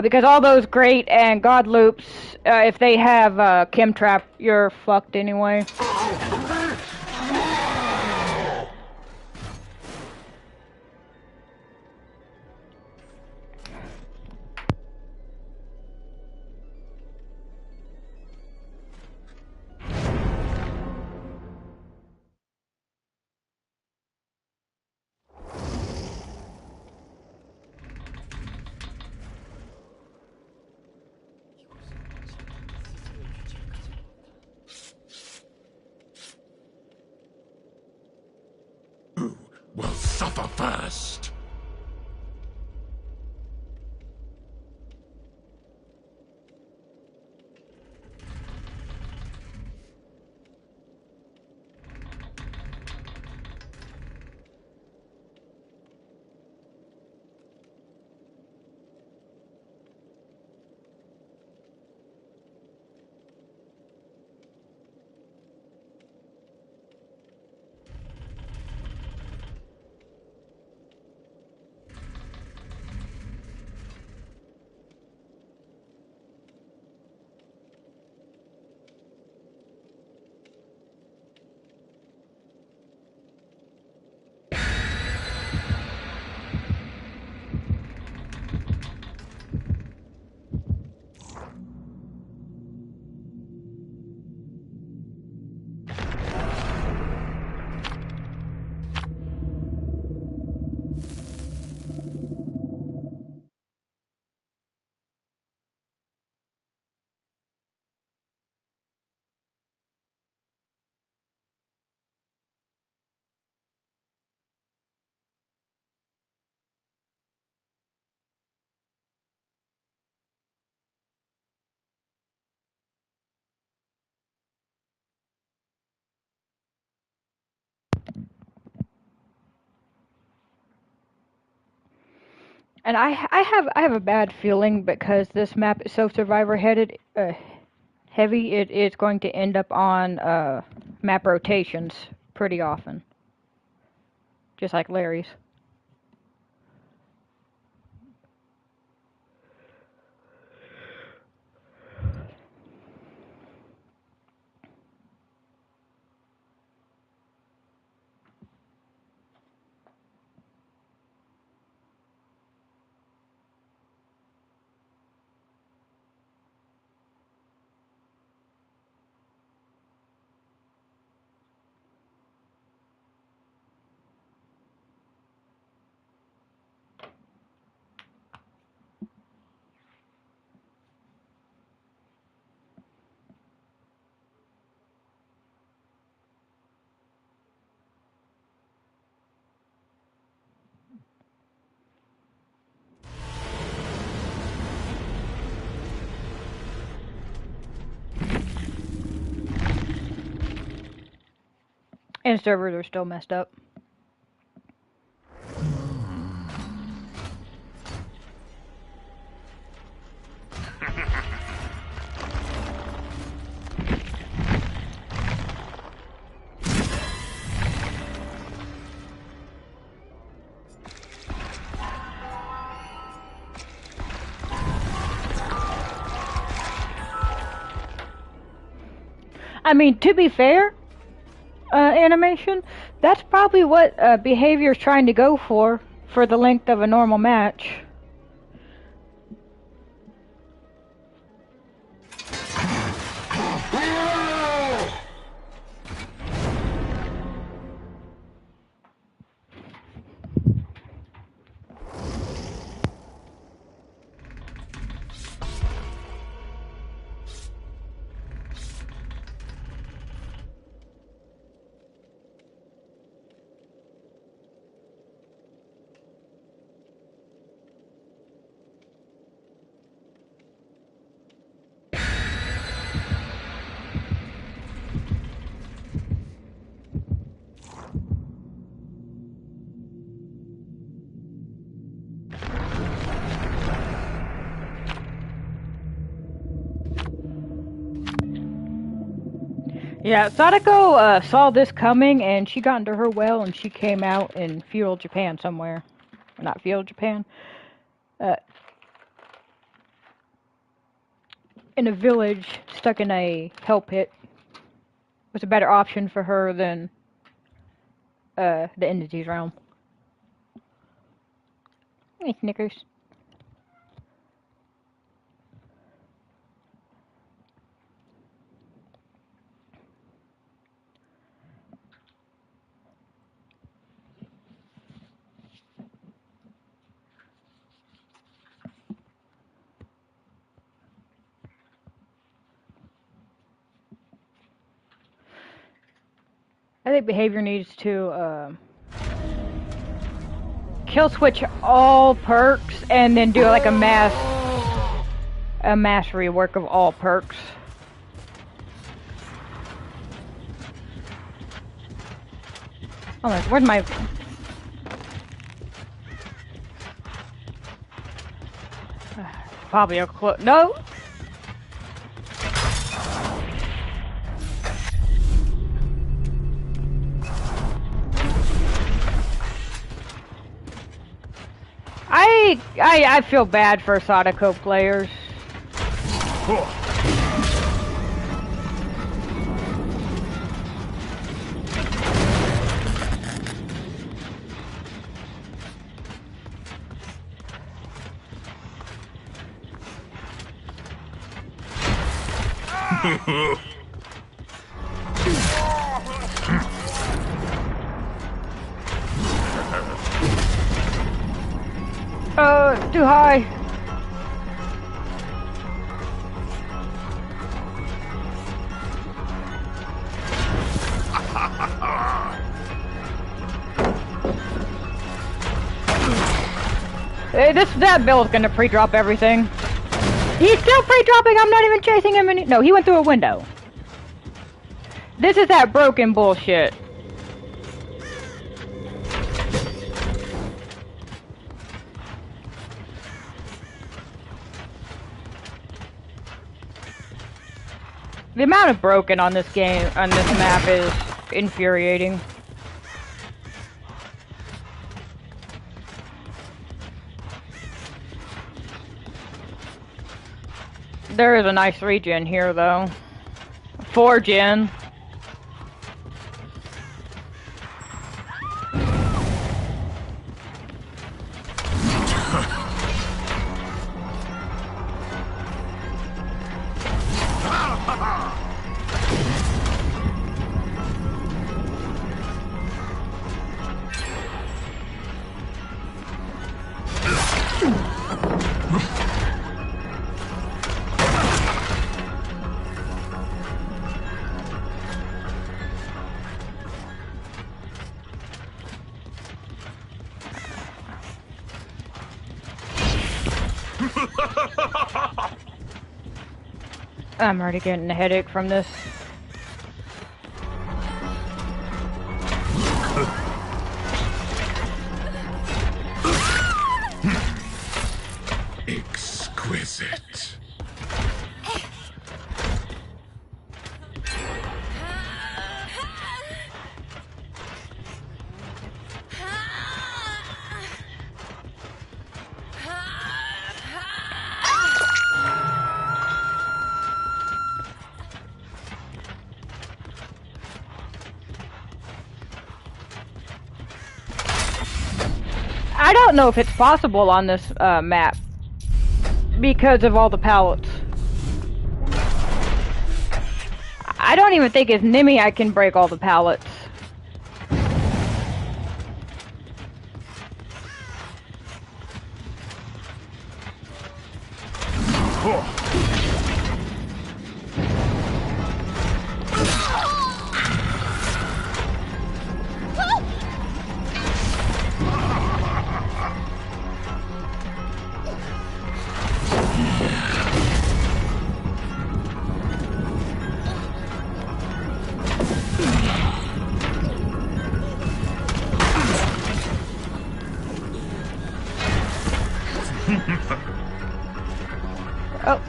Because all those great and god loops, if they have chem trap, you're fucked anyway. Who will suffer first? And I have a bad feeling because this map is so survivor headed heavy. It is going to end up on map rotations pretty often, just like Larry's. And servers are still messed up. I mean, to be fair, animation, that's probably what behavior is trying to go for the length of a normal match. Yeah, Sadako saw this coming, and she got into her well, and she came out in feudal Japan somewhere. Not feudal Japan. In a village, stuck in a hell pit. Was a better option for her than the entity's realm. Hey, Snickers. I think behavior needs to kill switch all perks and then do like a mass rework of all perks. Oh my, where's my... Probably a no! I feel bad for Sadako players. Too high. Hey, that Bill's gonna pre-drop everything. He's still pre-dropping. I'm not even chasing him any. No, he went through a window. This is that broken bullshit. The amount of broken on this game, on this map, is infuriating. There is a nice regen here, though. 4 gen. I'm already getting a headache from this. don't know if it's possible on this map because of all the pallets. I don't even think as Nimmy I can break all the pallets. Oh.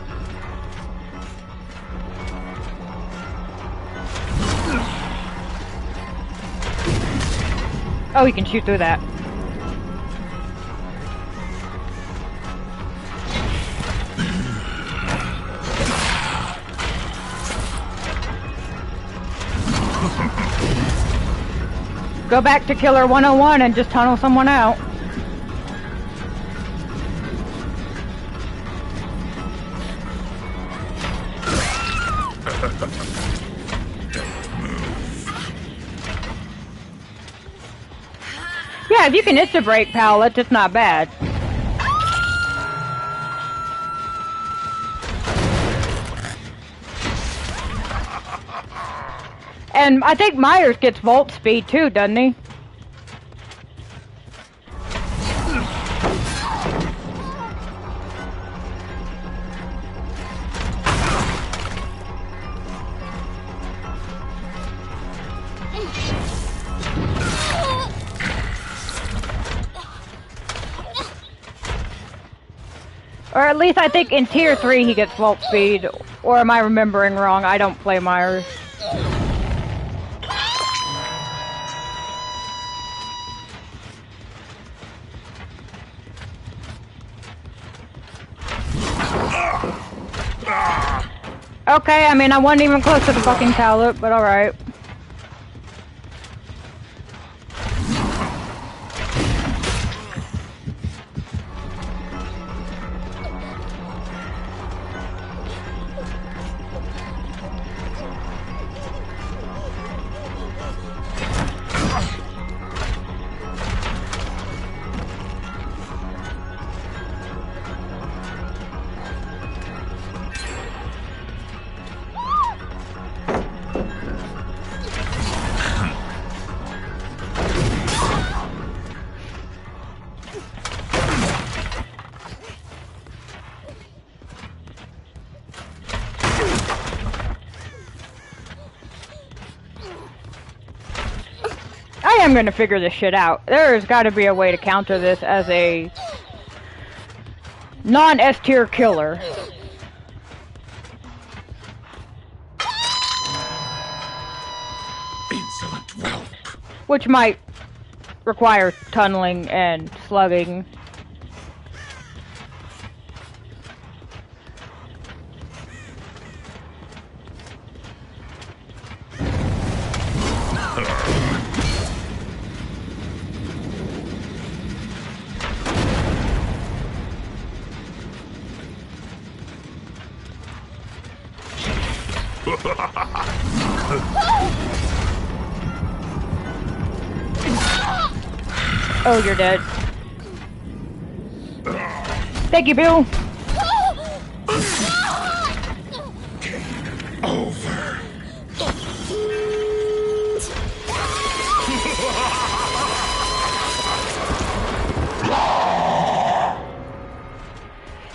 Oh, he can shoot through that. Go back to Killer 101 and just tunnel someone out. Yeah, if you can insta-break pallets, it's not bad. And I think Myers gets volt speed too, doesn't he? Or at least I think in Tier 3 he gets volt speed. Or am I remembering wrong? I don't play Myers. Okay, I mean, I wasn't even close to the fucking pallet, but alright. I'm gonna figure this shit out. There's gotta be a way to counter this as a non-S tier killer. Insolent whelp. Which might require tunneling and slugging. Oh, you're dead. Thank you, Bill. Over.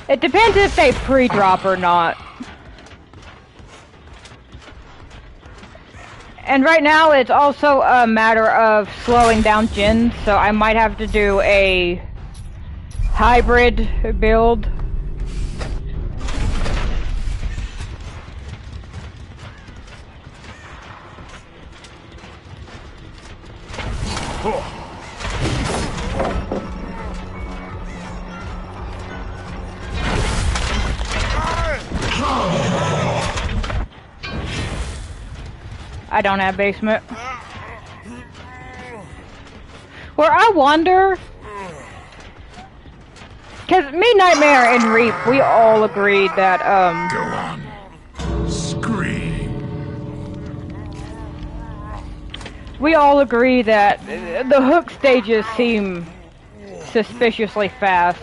It depends if they pre-drop or not. And right now it's also a matter of slowing down gens, so I might have to do a hybrid build. I don't have basement. Where I wonder Because me, Nightmare, and Reap, we all agreed that, Go on. Scream. we all agree that the hook stages seem suspiciously fast.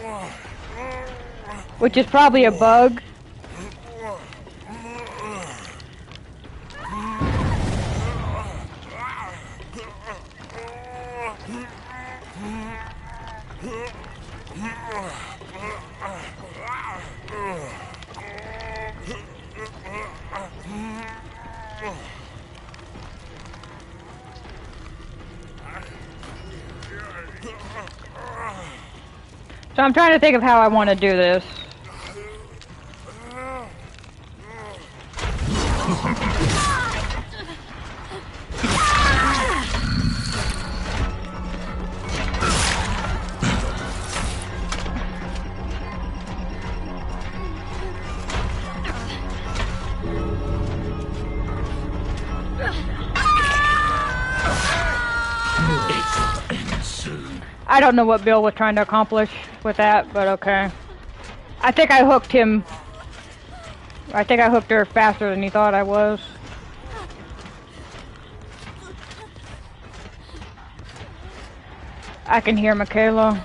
Which is probably a bug. So I'm trying to think of how I want to do this. I don't know what Bill was trying to accomplish with that, but okay. I think I hooked him. I think I hooked her faster than he thought I was. I can hear Michaela.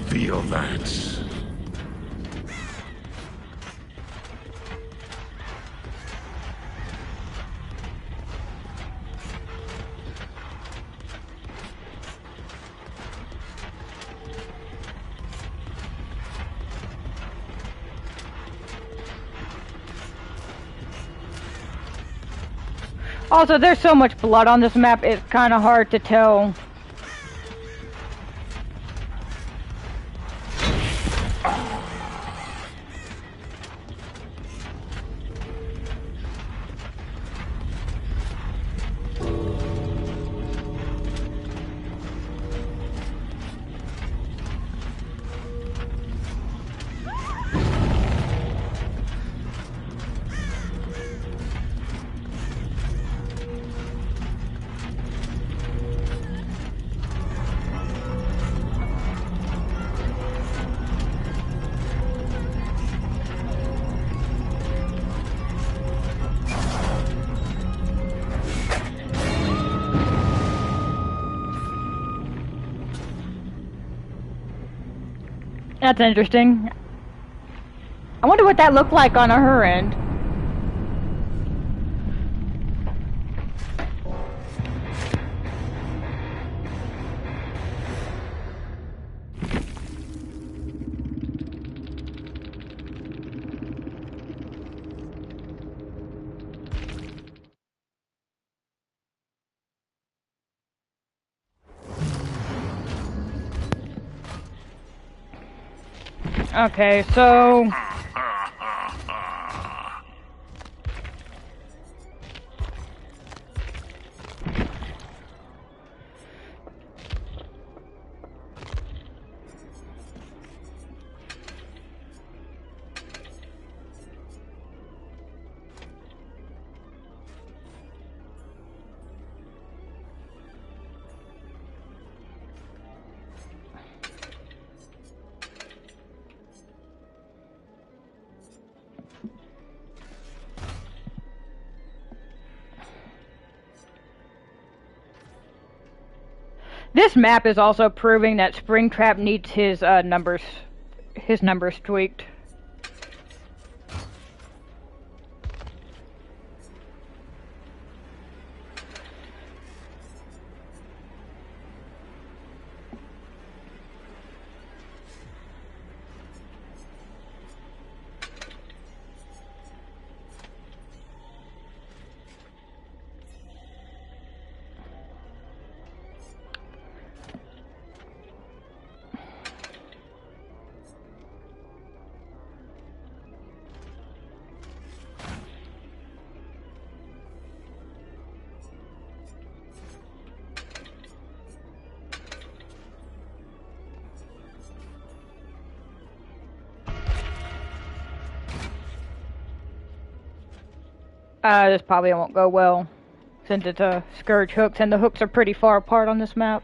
Feel that. Also, there's so much blood on this map, it's kind of hard to tell. That's interesting. I wonder what that looked like on her end. Okay, so... This map is also proving that Springtrap needs his numbers tweaked. This probably won't go well, since it's a Scourge hooks, and the hooks are pretty far apart on this map.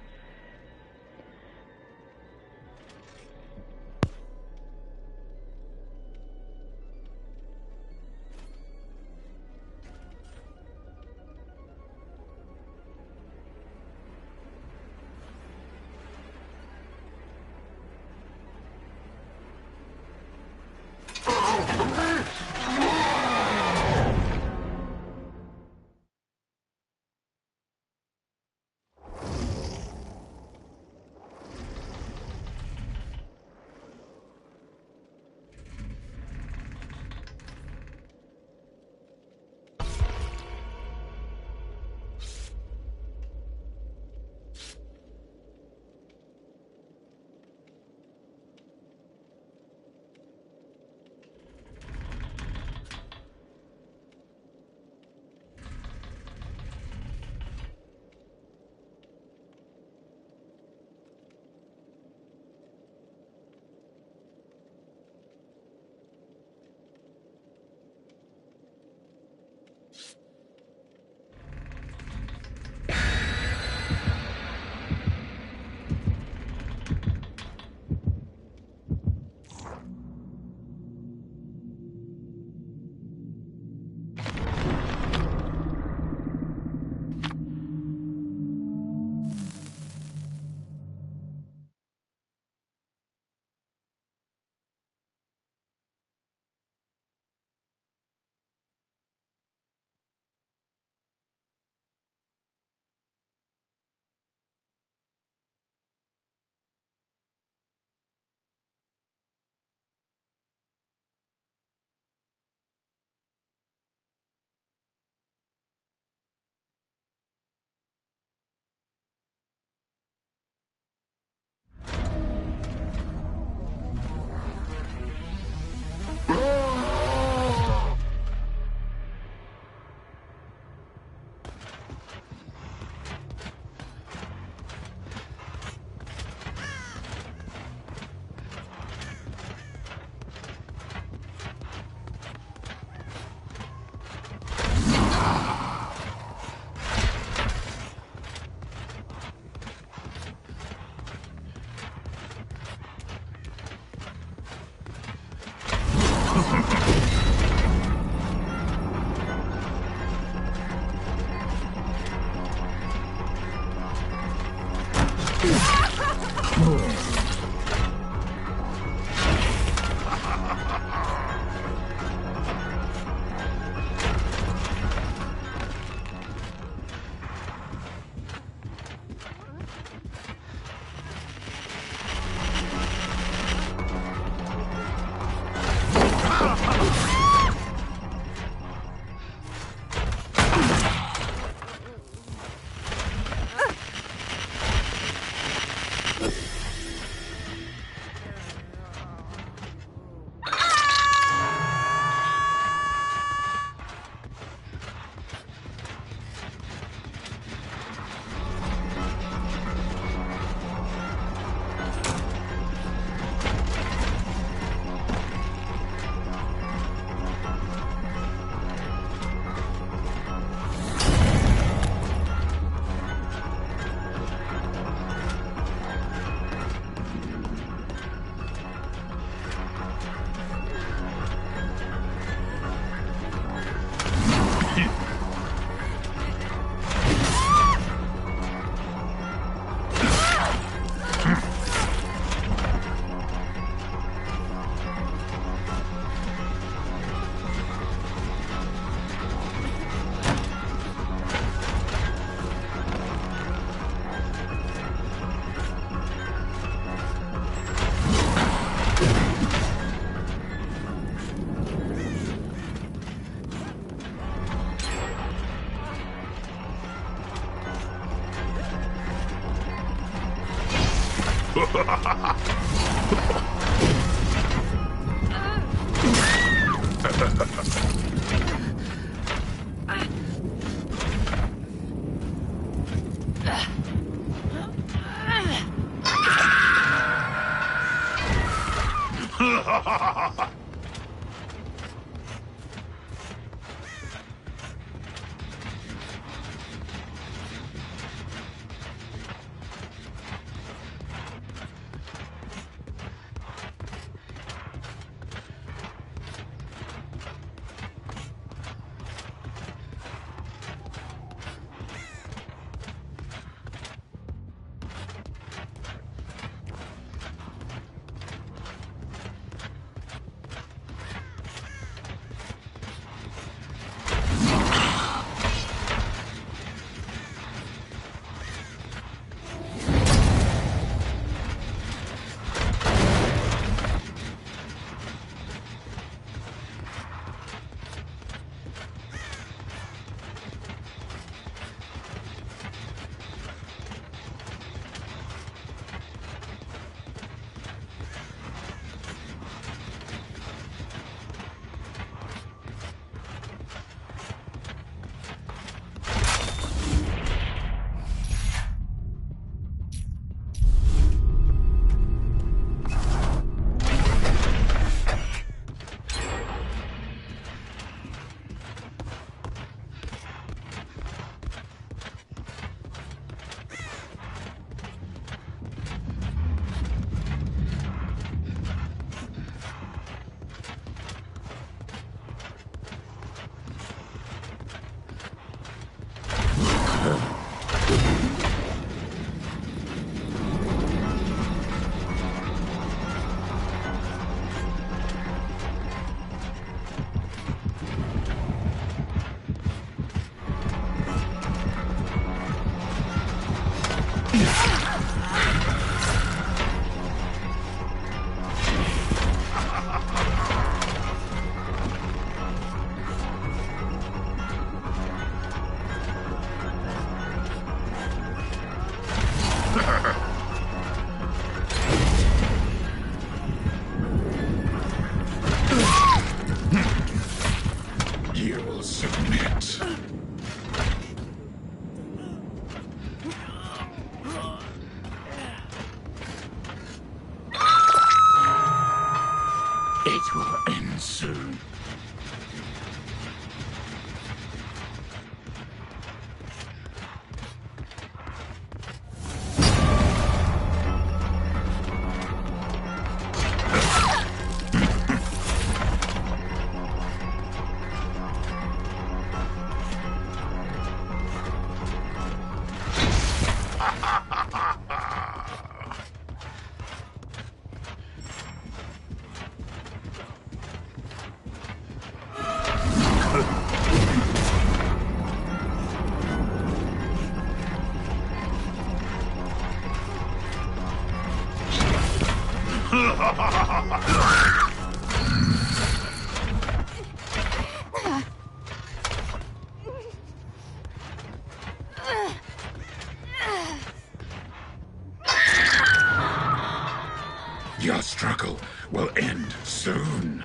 Your struggle will end soon.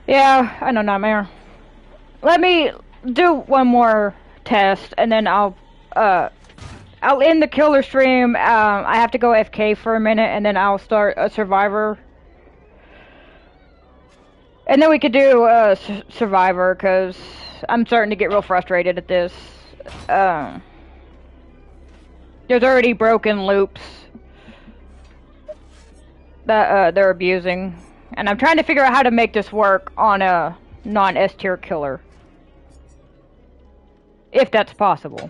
Yeah, I know, Nightmare. Let me do one more test, and then I'll end the killer stream. I have to go FK for a minute, and then I'll start a survivor. And then we could do a survivor, because I'm starting to get real frustrated at this. There's already broken loops that they're abusing. And I'm trying to figure out how to make this work on a non-S tier killer. If that's possible.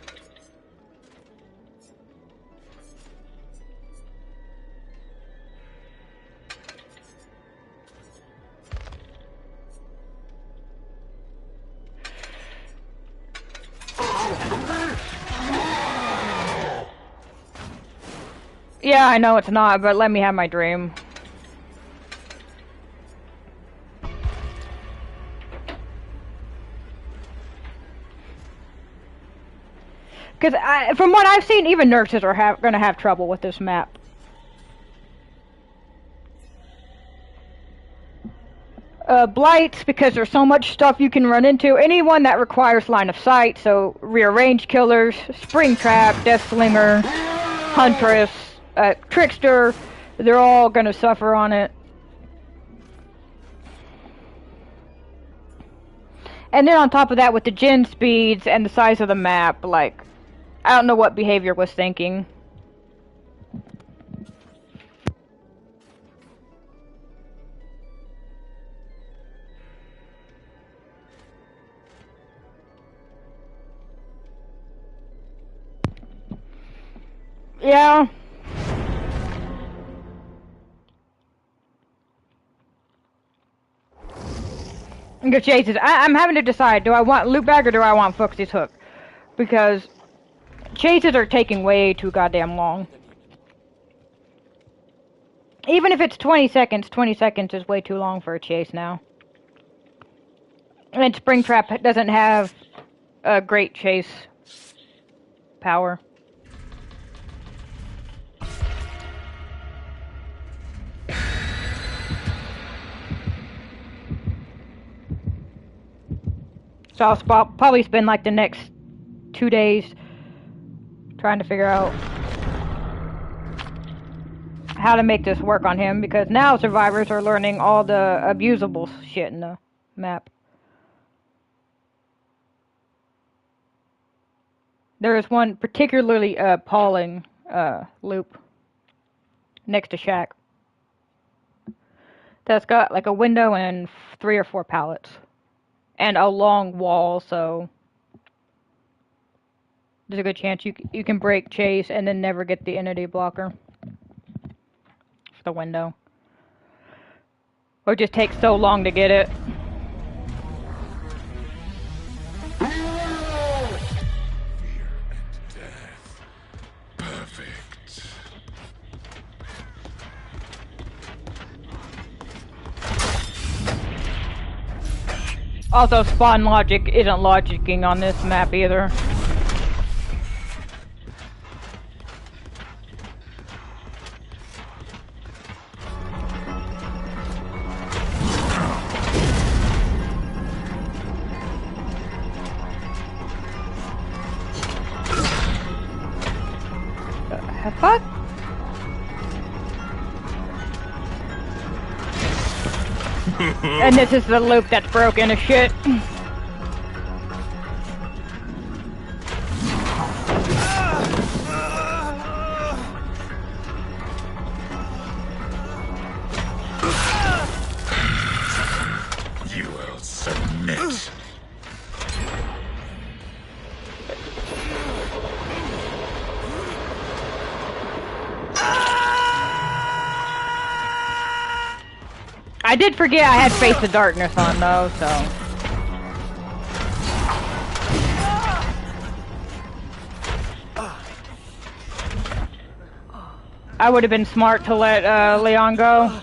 Yeah, I know it's not, but let me have my dream. Because from what I've seen, even nurses are going to have trouble with this map. Blights, because there's so much stuff you can run into. Anyone that requires line of sight, so rearranged killers, Springtrap, Death Slinger, Huntress, Trickster, they're all going to suffer on it. And then on top of that, with the gen speeds and the size of the map, like, I don't know what behavior was thinking. Yeah. Good chases. I'm having to decide, do I want loot bag or do I want Fuxie's hook? Because chases are taking way too goddamn long. Even if it's 20 seconds is way too long for a chase now. And Springtrap doesn't have a great chase power. So I'll probably spend like the next 2 days trying to figure out how to make this work on him, because now survivors are learning all the abusable shit in the map. There is one particularly appalling loop next to Shack that's got like a window and 3 or 4 pallets. And a long wall, so there's a good chance you can break chase and then never get the entity blocker for the window. Or it just takes so long to get it. Also, spawn logic isn't logicking on this map either. The fuck? And this is the loop that's broken as shit. You will submit. I did forget I had Face of Darkness on though, so. I would have been smart to let Leon go.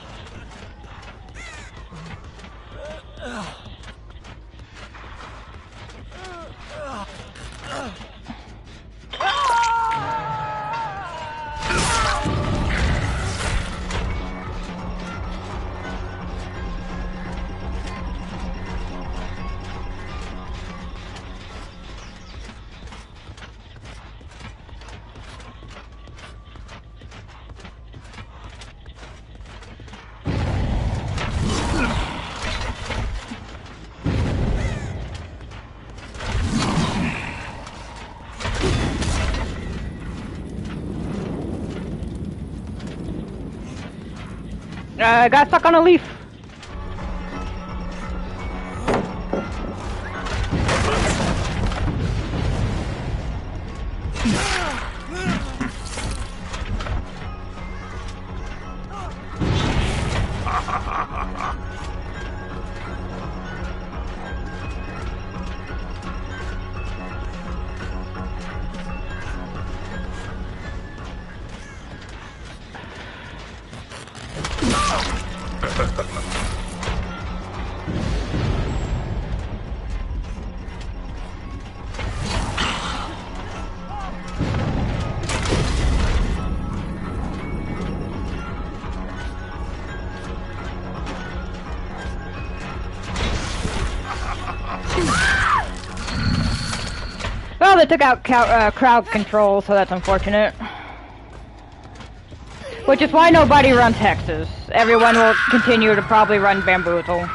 Got stuck on a leaf. Well, they took out crowd control, so that's unfortunate. Which is why nobody runs hexes. Everyone will continue to probably run bamboozle.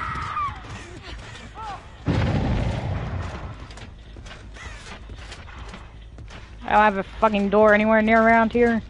I don't have a fucking door anywhere near around here.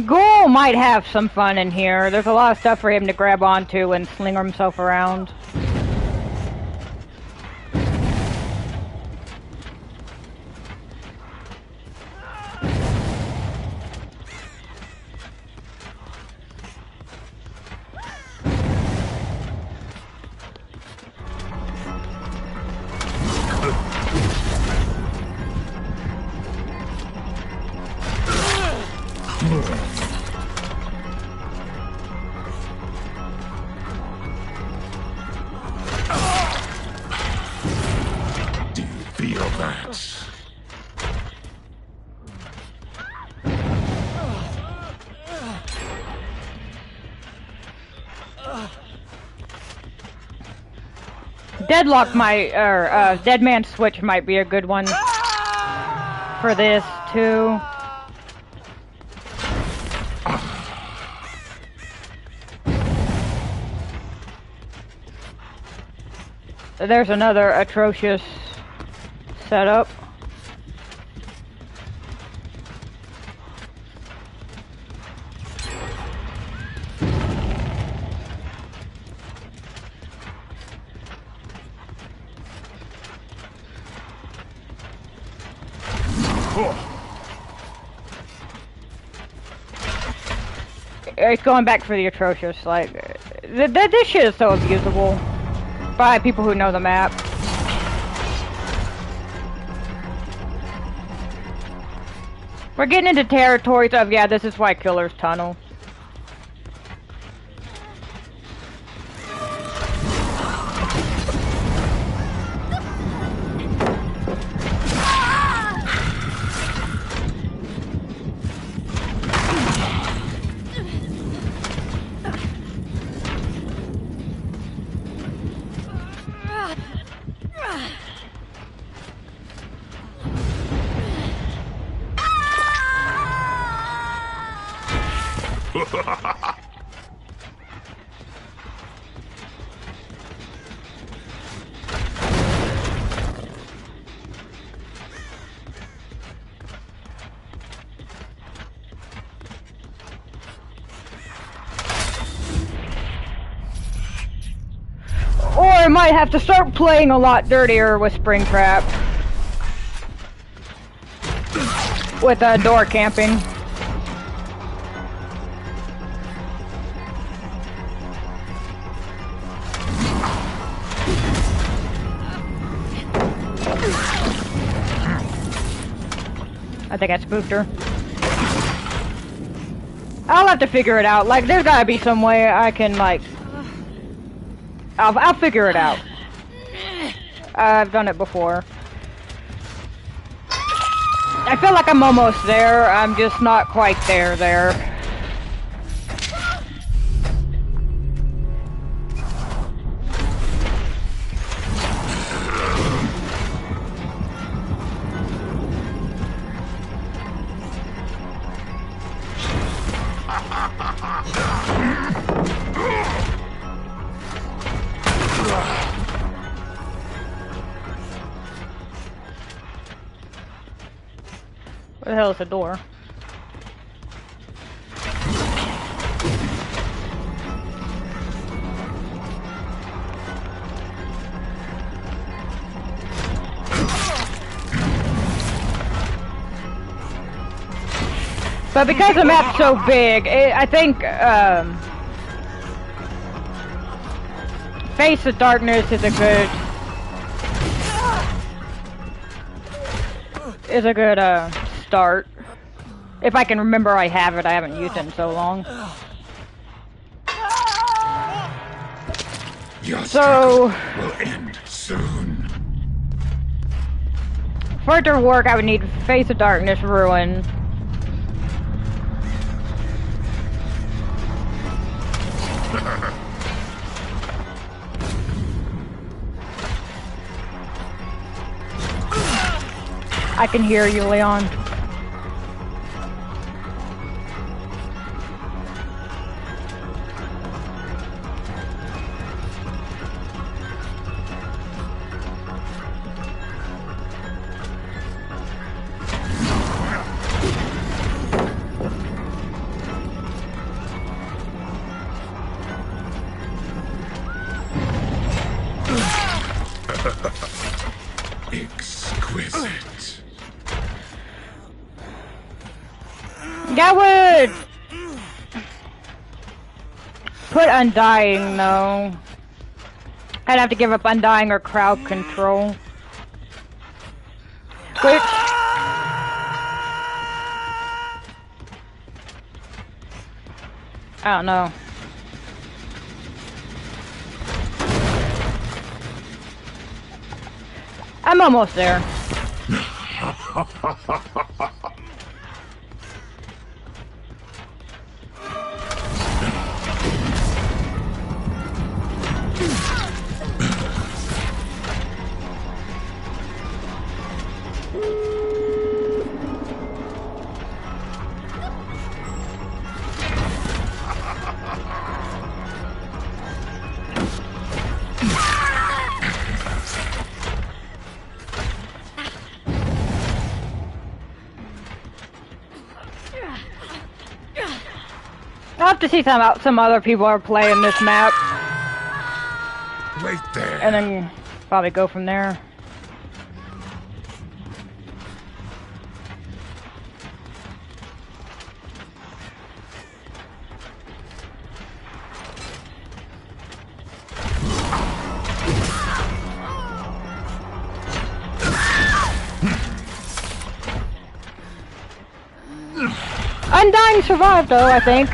Ghoul might have some fun in here. There's a lot of stuff for him to grab onto and sling himself around. Deadlock might, or Dead Man Switch might be a good one for this too. There's another atrocious setup. It's going back for the atrocious, like, this shit is so abusable by people who know the map. We're getting into territories of, yeah, this is why Killer's Tunnel. Or I might have to start playing a lot dirtier with Springtrap. With door camping. I think I spooked her. I'll have to figure it out. Like, there's gotta be some way I can, like... I'll figure it out. I've done it before. I feel like I'm almost there. I'm just not quite there. Where the hell is the door? But because the map's so big, I think Face of Darkness is a good start. If I can remember I have it, I haven't used it in so long. Your So will end soon. for it to work, I would need Face of Darkness, Ruin. I can hear you, Leon. Exquisite. That would put Undying, though. I'd have to give up Undying or crowd control. Which... I don't know. I'm almost there. I'll have to see some other people are playing this map, Wait there. and then probably go from there. Undying survived, though, I think.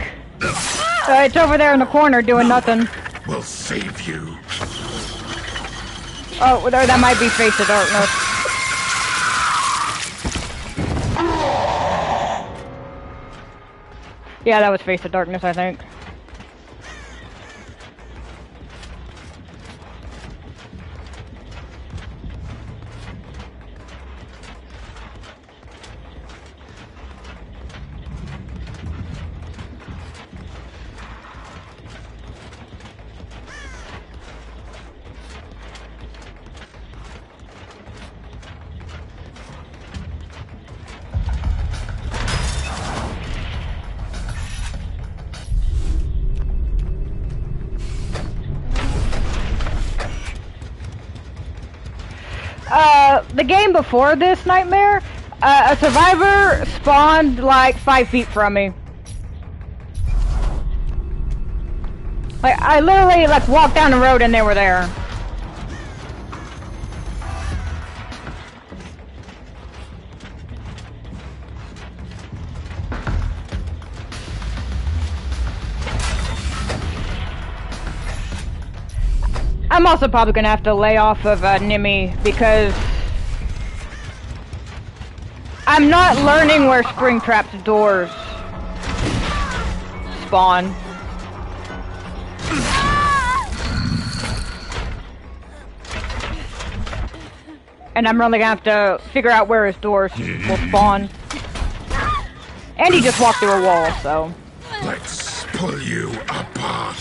It's over there in the corner doing nothing. Will save you. Oh, there, that might be Face of Darkness. Yeah, that was Face of Darkness, I think. The game before this nightmare, a survivor spawned like 5 feet from me. Like, I literally like walked down the road and they were there. I'm also probably gonna have to lay off of Nimi because I'm not learning where Springtrap's doors spawn. And I'm really gonna have to figure out where his doors will spawn. And he just walked through a wall, so. Let's pull you apart.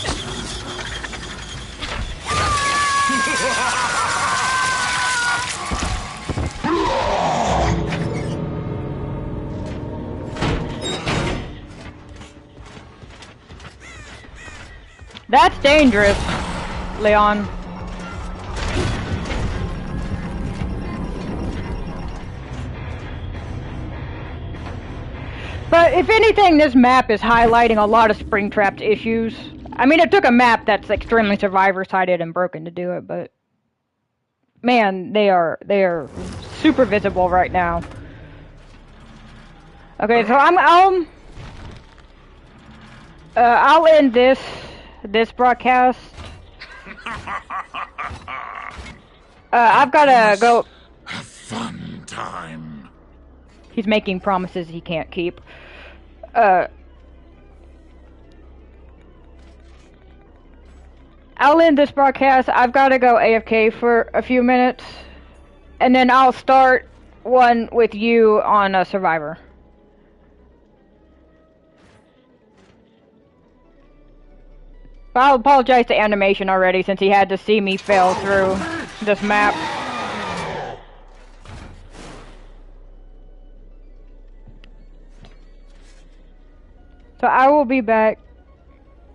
That's dangerous, Leon. But if anything, this map is highlighting a lot of Springtrap's issues. I mean, it took a map that's extremely survivor-sided and broken to do it, but man, they are super visible right now. Okay, so I'll end this broadcast. I've gotta go. A fun time. He's making promises he can't keep. I'll end this broadcast. I've got to go AFK for a few minutes, and then I'll start one with you on a Survivor. But I'll apologize to Animation already since he had to see me fail through this map. So I will be back.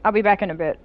I'll be back in a bit.